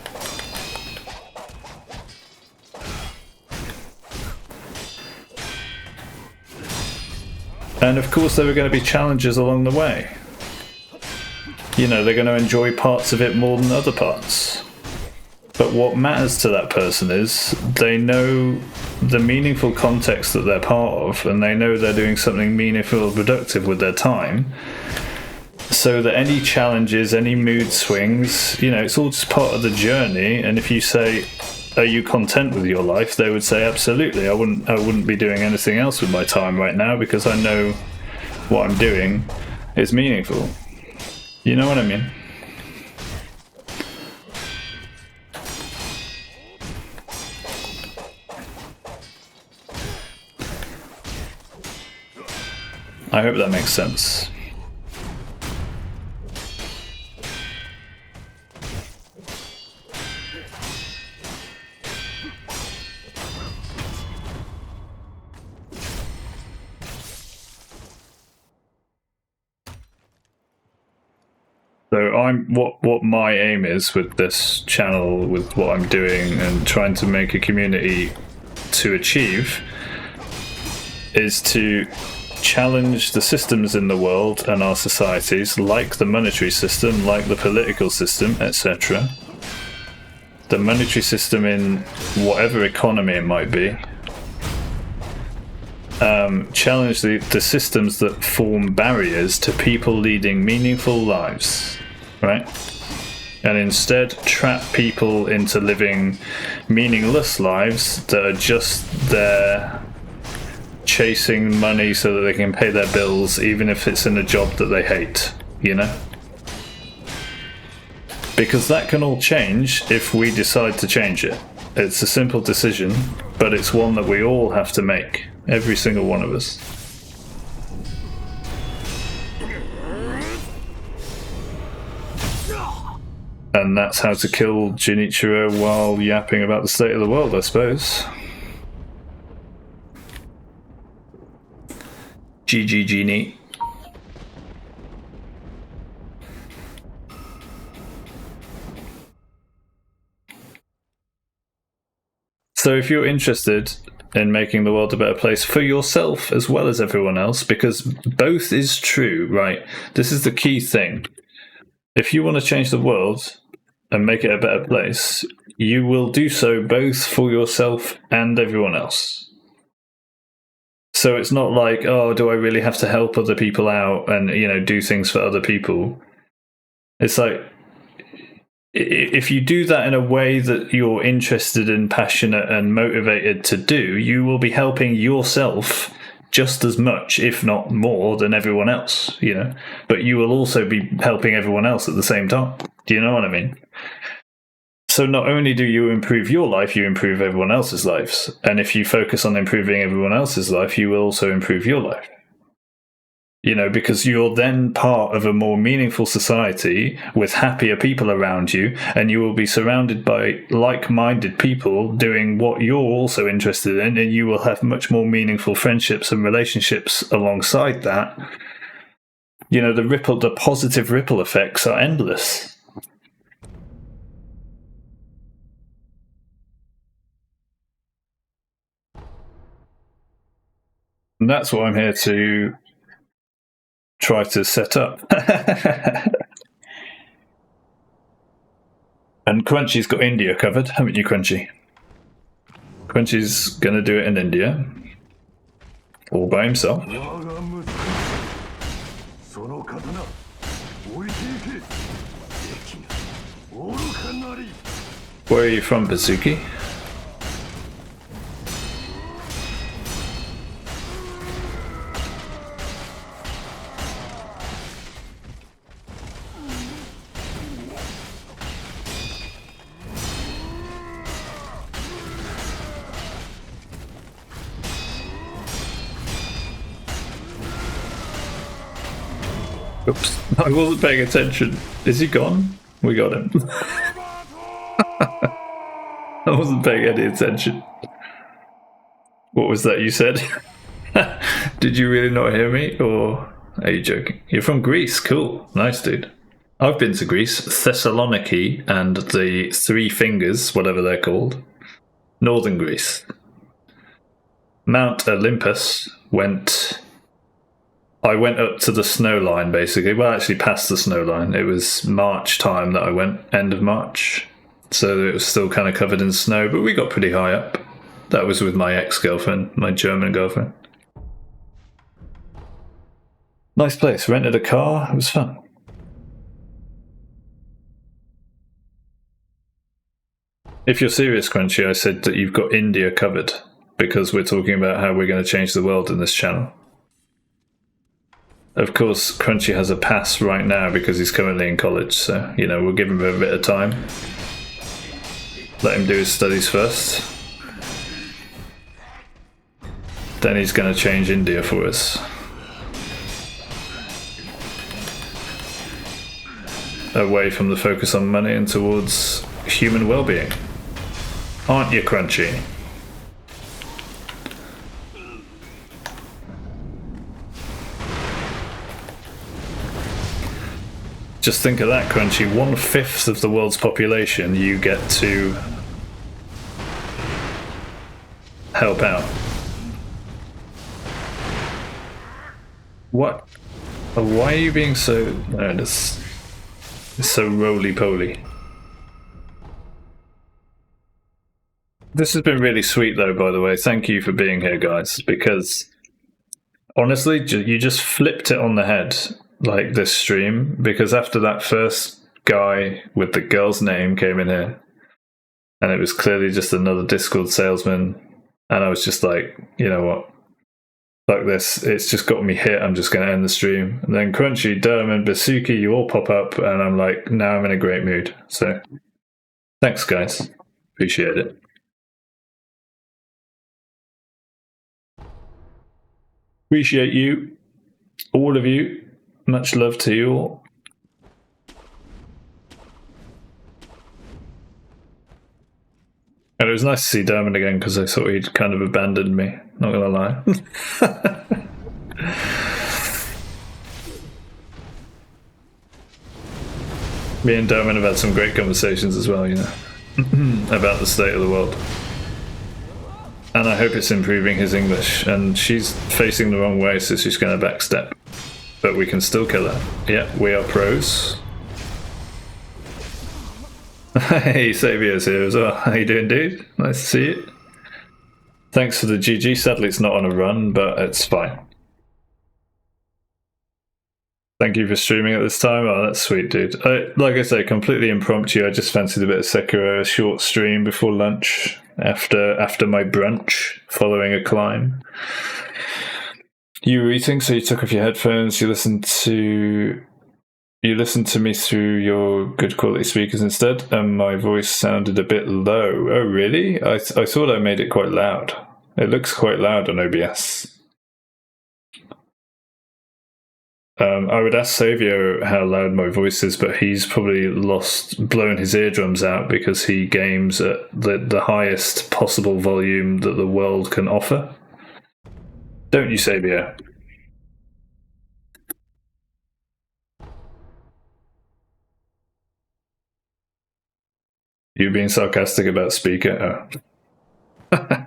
And of course there are going to be challenges along the way. You know, they're going to enjoy parts of it more than other parts. But what matters to that person is they know the meaningful context that they're part of, and they know they're doing something meaningful and productive with their time. So that any challenges, any mood swings, you know, it's all just part of the journey. And if you say, are you content with your life? They would say, absolutely. I wouldn't be doing anything else with my time right now because I know what I'm doing is meaningful. You know what I mean? I hope that makes sense. So what my aim is with this channel, with what I'm doing and trying to make a community to achieve, is to challenge the systems in the world and our societies, like the monetary system, like the political system, etc. The monetary system in whatever economy it might be. Challenge the systems that form barriers to people leading meaningful lives, right? And instead trap people into living meaningless lives that are just there chasing money so that they can pay their bills, even if it's in a job that they hate, you know? Because that can all change if we decide to change it. It's a simple decision, but it's one that we all have to make. Every single one of us. And that's how to kill Junichiro while yapping about the state of the world, I suppose. GG Genie. So if you're interested in making the world a better place for yourself as well as everyone else, because both is true, right? This is the key thing. If you want to change the world and make it a better place, you will do so both for yourself and everyone else. So it's not like, oh, do I really have to help other people out and, you know, do things for other people? It's like, if you do that in a way that you're interested and passionate and motivated to do, you will be helping yourself just as much, if not more, than everyone else, you know? But you will also be helping everyone else at the same time. Do you know what I mean? So not only do you improve your life, you improve everyone else's lives. And if you focus on improving everyone else's life, you will also improve your life. You know, because you're then part of a more meaningful society with happier people around you, and you will be surrounded by like-minded people doing what you're also interested in, and you will have much more meaningful friendships and relationships alongside that. You know, the positive ripple effects are endless. And that's what I'm here to try to set up. And Crunchy's got India covered, haven't you, Crunchy? Crunchy's gonna do it in India. All by himself. Where are you from, Bazuki? Oops, I wasn't paying attention. Is he gone? We got him. I wasn't paying any attention. What was that you said? Did you really not hear me, or are you joking? You're from Greece. Cool. Nice, dude. I've been to Greece, Thessaloniki, and the Three Fingers, whatever they're called. Northern Greece. Mount Olympus I went up to the snow line, basically. Well, actually past the snow line. It was March time that I went, end of March. So it was still kind of covered in snow, but we got pretty high up. That was with my ex-girlfriend, my German girlfriend. Nice place. Rented a car. It was fun. If you're serious, Crunchy, I said that you've got India covered because we're talking about how we're going to change the world in this channel. Of course, Crunchy has a pass right now because he's currently in college, so, you know, we'll give him a bit of time. Let him do his studies first. Then he's going to change India for us. Away from the focus on money and towards human well-being. Aren't you, Crunchy? Just think of that, Crunchy. 1/5 of the world's population you get to help out. What? Why are you being so... it's so roly-poly. This has been really sweet, though, by the way. Thank you for being here, guys, because honestly, you just flipped it on the head, like this stream, because after that first guy with the girl's name came in here, and it was clearly just another Discord salesman, and I was just like, you know what? Fuck this, it's just got me hit, I'm just going to end the stream. And then Crunchy, Derm, and Basuki, you all pop up, and I'm like, now I'm in a great mood. So, thanks, guys. Appreciate it. Appreciate you, all of you. Much love to you all. And it was nice to see Dermot again because I thought he'd kind of abandoned me, not gonna lie. Me and Dermot have had some great conversations as well, you know, about the state of the world. And I hope it's improving his English. And she's facing the wrong way, so she's going to backstep. But we can still kill her. Yeah, we are pros. Hey, Savio's here as well. How you doing, dude? Nice to see you. Thanks for the GG. Sadly, it's not on a run, but it's fine. Thank you for streaming at this time. Oh, that's sweet, dude. Like I say, completely impromptu. I just fancied a bit of Sekiro, a short stream before lunch, after my brunch, following a climb. You were eating, so you took off your headphones. You listened to me through your good quality speakers instead, and my voice sounded a bit low. Oh, really? I thought I made it quite loud. It looks quite loud on OBS. I would ask Savio how loud my voice is, but he's probably blown his eardrums out because he games at the highest possible volume that the world can offer. Don't you, Savio? You being sarcastic about speaker? Oh.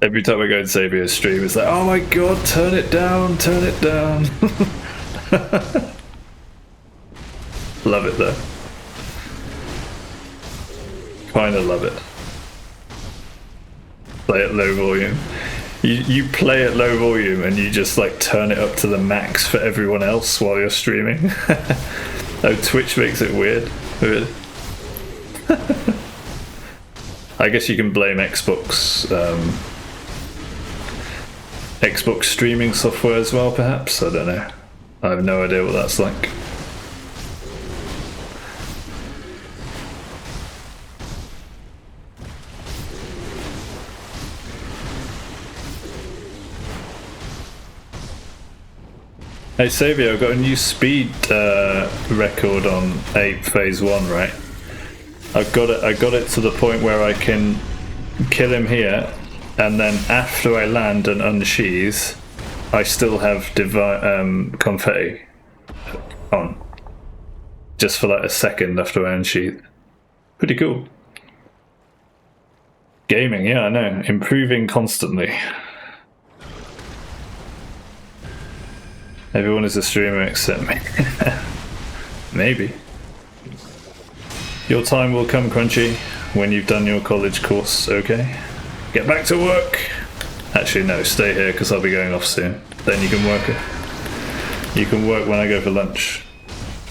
Every time I go and Savio's stream, it's like, oh my god, turn it down, turn it down. Love it though. Kinda love it. Play at low volume. You play at low volume and you just like turn it up to the max for everyone else while you're streaming. Oh, Twitch makes it weird. I guess you can blame Xbox streaming software as well, perhaps. I don't know. I have no idea what that's like. Hey Savio, I've got a new speed record on Ape Phase 1, right? I got it to the point where I can kill him here, and then after I land and unsheath, I still have confetti on. Just for like a second after I unsheath. Pretty cool. Gaming, yeah, I know. Improving constantly. Everyone is a streamer except me. Maybe. Your time will come, Crunchy, when you've done your college course, okay? Get back to work! Actually, no, stay here because I'll be going off soon. Then you can work it. You can work when I go for lunch.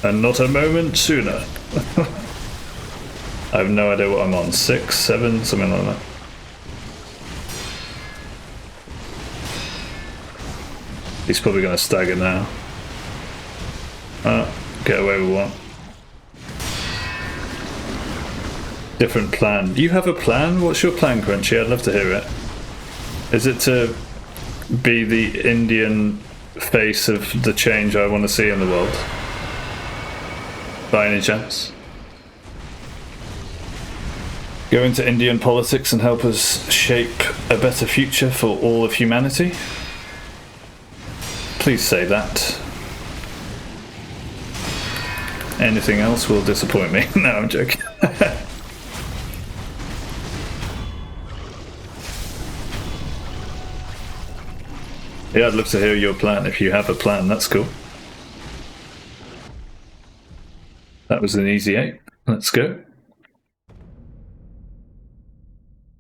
And not a moment sooner. I have no idea what I'm on. 6, 7, something like that. He's probably going to stagger now. Get away with one. Different plan. Do you have a plan? What's your plan, Crunchy? I'd love to hear it. Is it to be the Indian face of the change I want to see in the world? By any chance? Go into Indian politics and help us shape a better future for all of humanity? Please say that. Anything else will disappoint me. No, I'm joking. Yeah, I'd love to hear your plan. If you have a plan, that's cool. That was an easy 8. Let's go.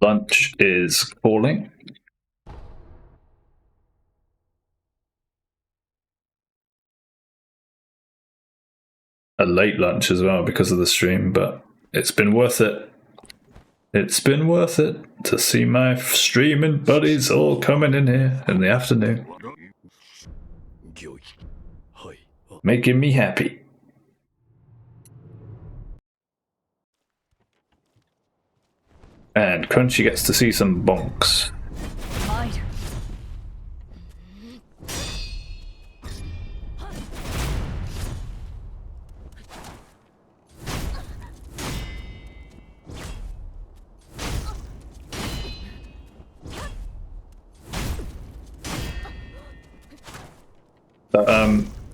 Lunch is calling. A late lunch as well because of the stream, but it's been worth it. It's been worth it to see my streaming buddies all coming in here in the afternoon. Making me happy. And Crunchy gets to see some bonks.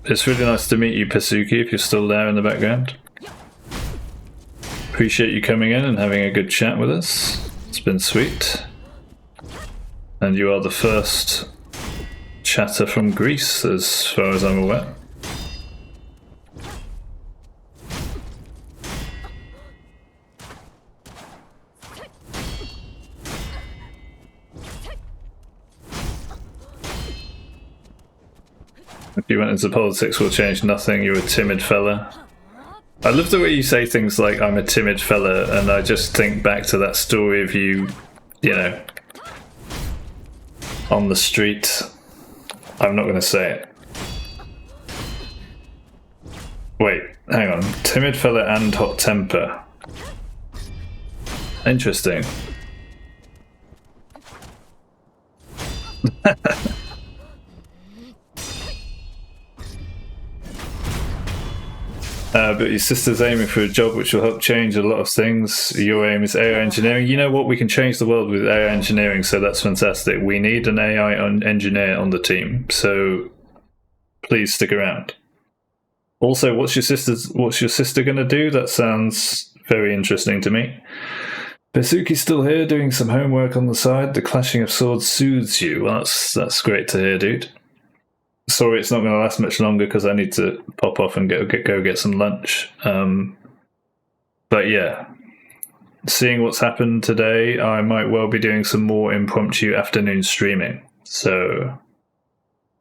It's really nice to meet you, Pasuki, if you're still there in the background. Appreciate you coming in and having a good chat with us. It's been sweet. And you are the first chatter from Greece, as far as I'm aware. If you went into politics, will change nothing. You're a timid fella. I love the way you say things like, I'm a timid fella, and I just think back to that story of you, you know, on the street. I'm not going to say it. Wait, hang on. Timid fella and hot temper. Interesting. But your sister's aiming for a job which will help change a lot of things. Your aim is AI engineering. You know what? We can change the world with AI engineering, so that's fantastic. We need an AI engineer on the team, so please stick around. Also, what's your sister going to do? That sounds very interesting to me. Besuki's still here doing some homework on the side. The clashing of swords soothes you. Well, that's great to hear, dude. Sorry, it's not going to last much longer because I need to pop off and go get some lunch. But yeah, seeing what's happened today, I might well be doing some more impromptu afternoon streaming. So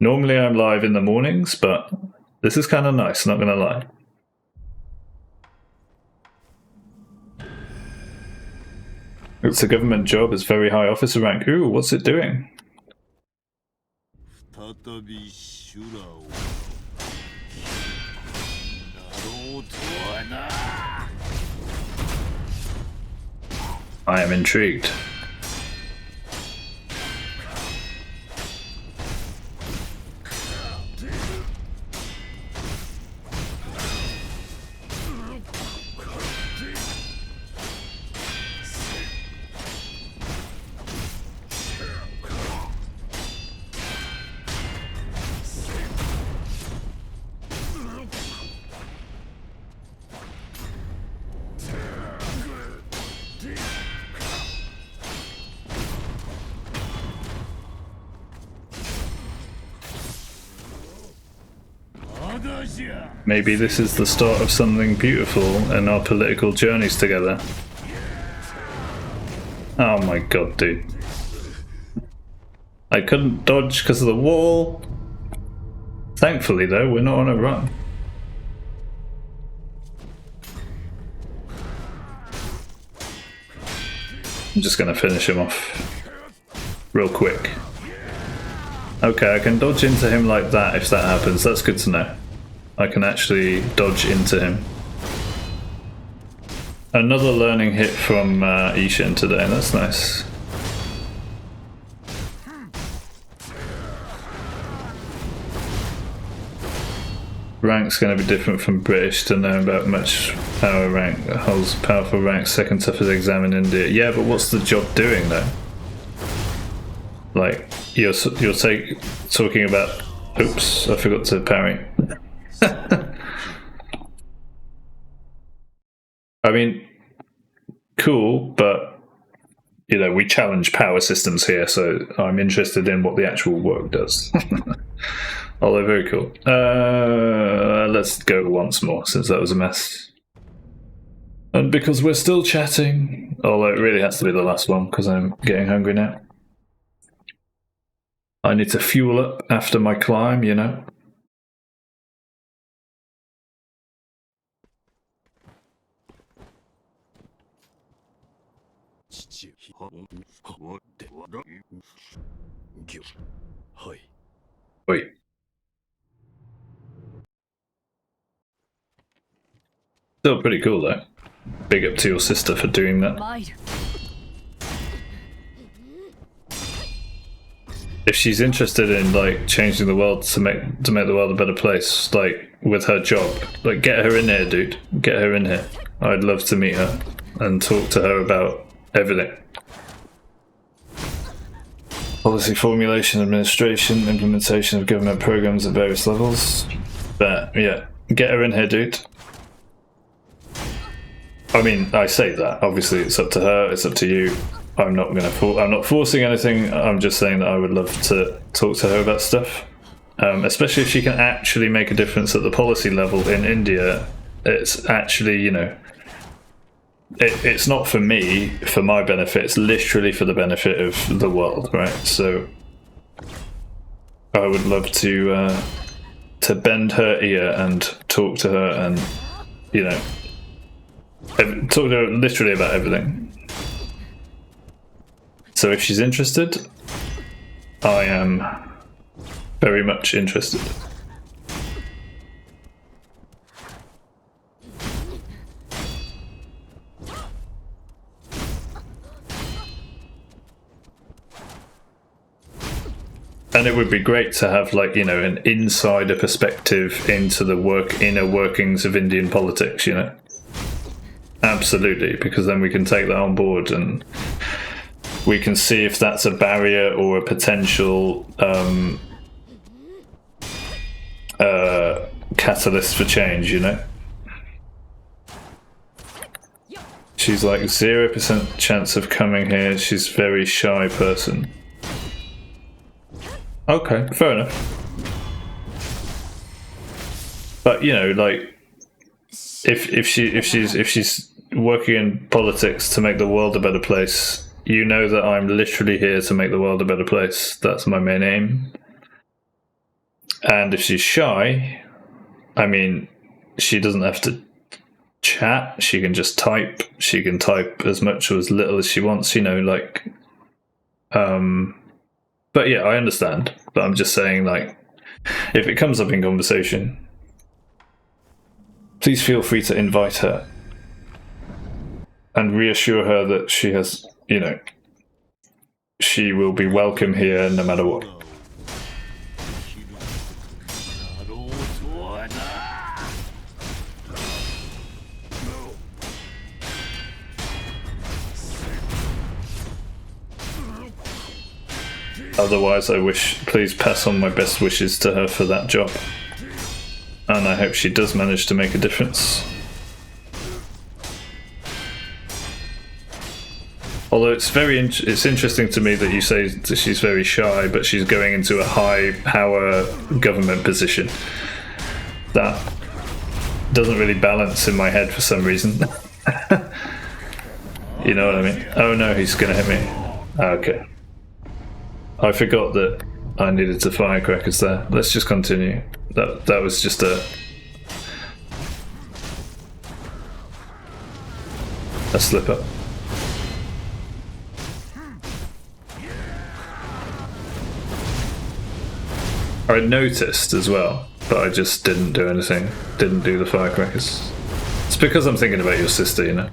normally I'm live in the mornings, but this is kind of nice, not going to lie. It's a government job, it's very high officer rank. Ooh, what's it doing? I am intrigued. Maybe this is the start of something beautiful in our political journeys together. Oh my god, dude. I couldn't dodge because of the wall. Thankfully, though, we're not on a run. I'm just going to finish him off real quick. Okay, I can dodge into him like that if that happens. That's good to know. I can actually dodge into him. Another learning hit from Ishin today, that's nice. Rank's going to be different from British to know about much power rank. Holds powerful rank, second toughest exam in India. Yeah, but what's the job doing though? Like, you're talking about... Oops, I forgot to parry. I mean, cool, but you know, we challenge power systems here, so I'm interested in what the actual work does. Although very cool. Let's go once more, since that was a mess. And because we're still chatting, although it really has to be the last one, because I'm getting hungry now. I need to fuel up after my climb, you know. Wait. Still pretty cool though. Big up to your sister for doing that. If she's interested in like changing the world to make the world a better place, like with her job, like get her in here, dude. Get her in here. I'd love to meet her and talk to her about everything. Policy formulation, administration, implementation of government programs at various levels. But yeah, get her in here, dude. I mean, I say that. Obviously, it's up to her. It's up to you. I'm not I'm not forcing anything. I'm just saying that I would love to talk to her about stuff, especially if she can actually make a difference at the policy level in India. It's actually, you know, it's not for me, for my benefit. It's literally for the benefit of the world, right? So I would love to bend her ear and talk to her, and you know, talk to her literally about everything. So if she's interested, I am very much interested. And it would be great to have, like, you know, an insider perspective into the inner workings of Indian politics, you know. Absolutely, because then we can take that on board and we can see if that's a barrier or a potential catalyst for change, you know. She's like 0% chance of coming here. She's a very shy person. Okay, fair enough. But you know, like, if she's working in politics to make the world a better place, you know that I'm literally here to make the world a better place. That's my main aim. And if she's shy, I mean, she doesn't have to chat. She can just type. She can type as much or as little as she wants, you know, like. But yeah, I understand. But I'm just saying, like, if it comes up in conversation, please feel free to invite her and reassure her that she has, you know, she will be welcome here no matter what. Otherwise, please pass on my best wishes to her for that job. And I hope she does manage to make a difference. Although it's interesting to me that you say that she's very shy, but she's going into a high power government position. That doesn't really balance in my head for some reason. You know what I mean? Oh no, he's gonna hit me. Okay. I forgot that I needed to firecrackers there. Let's just continue. That was just a slip up. I noticed as well, but I just didn't do anything. Didn't do the firecrackers. It's because I'm thinking about your sister, you know.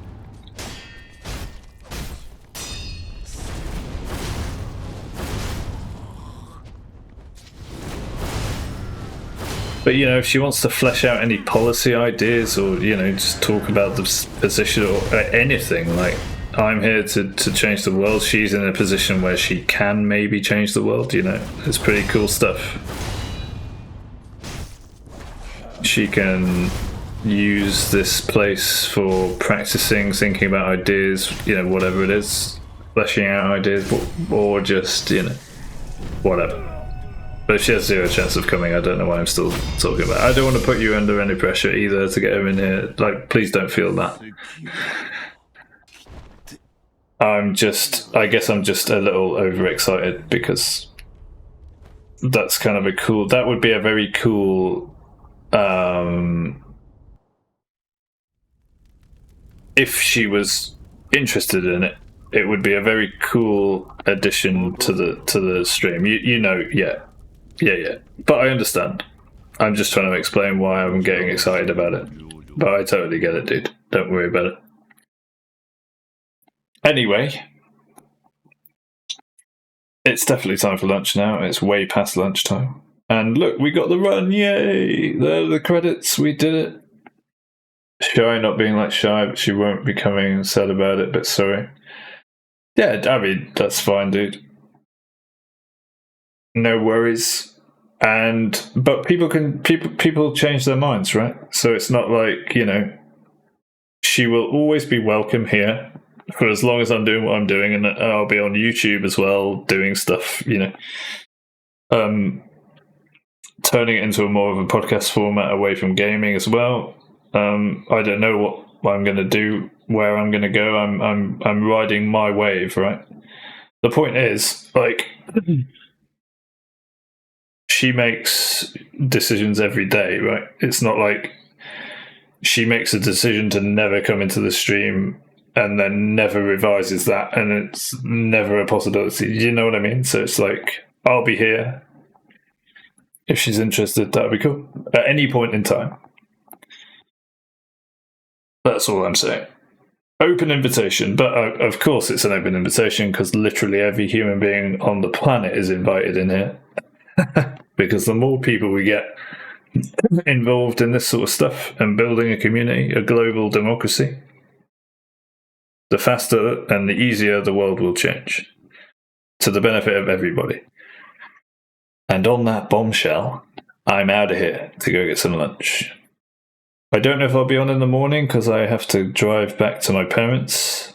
But, you know, if she wants to flesh out any policy ideas or, you know, just talk about the position or anything, like, I'm here to change the world. She's in a position where she can maybe change the world, you know. It's pretty cool stuff. She can use this place for practicing, thinking about ideas, you know, whatever it is, fleshing out ideas, or just, you know, whatever. But if she has 0 chance of coming, I don't know why I'm still talking about it. I don't want to put you under any pressure either to get her in here. Like, please don't feel that. I guess I'm just a little overexcited because that's kind of that would be a very cool, if she was interested in it, it would be a very cool addition to the stream. You know, yeah. But I understand. I'm just trying to explain why I'm getting excited about it. But I totally get it, dude. Don't worry about it. Anyway, it's definitely time for lunch now. It's way past lunchtime. And look, we got the run. Yay! There are the credits. We did it. Shy not being like Shy, but she won't be coming and sad about it, but sorry. Yeah, I mean, that's fine, dude. No worries. But people change their minds, right? So it's not like, you know, she will always be welcome here for as long as I'm doing what I'm doing, and I'll be on YouTube as well doing stuff, you know. Turning it into more of a podcast format away from gaming as well. I don't know what I'm going to do, where I'm going to go. I'm riding my wave, right? The point is, like, she makes decisions every day, right? It's not like she makes a decision to never come into the stream and then never revises that, and it's never a possibility. You know what I mean? So it's like, I'll be here. If she's interested, that would be cool. At any point in time. That's all I'm saying. Open invitation, but of course it's an open invitation because literally every human being on the planet is invited in here. Because the more people we get involved in this sort of stuff and building a community, a global democracy, the faster and the easier the world will change to the benefit of everybody. And on that bombshell, I'm out of here to go get some lunch. I don't know if I'll be on in the morning because I have to drive back to my parents.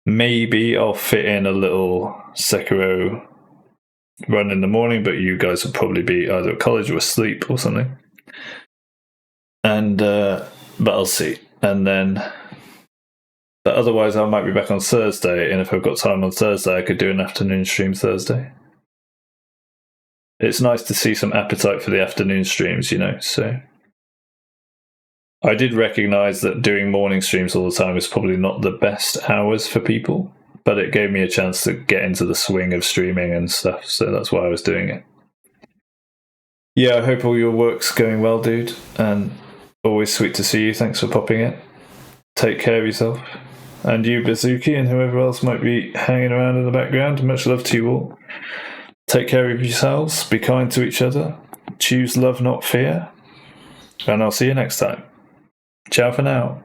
Maybe I'll fit in a little Sekiro run in the morning, but you guys will probably be either at college or asleep or something. And but I'll see. And then, but otherwise, I might be back on Thursday. And if I've got time on Thursday, I could do an afternoon stream Thursday. It's nice to see some appetite for the afternoon streams, you know. So I did recognize that doing morning streams all the time is probably not the best hours for people, but it gave me a chance to get into the swing of streaming and stuff. So that's why I was doing it. Yeah, I hope all your work's going well, dude. And always sweet to see you. Thanks for popping in. Take care of yourself. And you, Bazuki, and whoever else might be hanging around in the background. Much love to you all. Take care of yourselves. Be kind to each other. Choose love, not fear. And I'll see you next time. Ciao for now.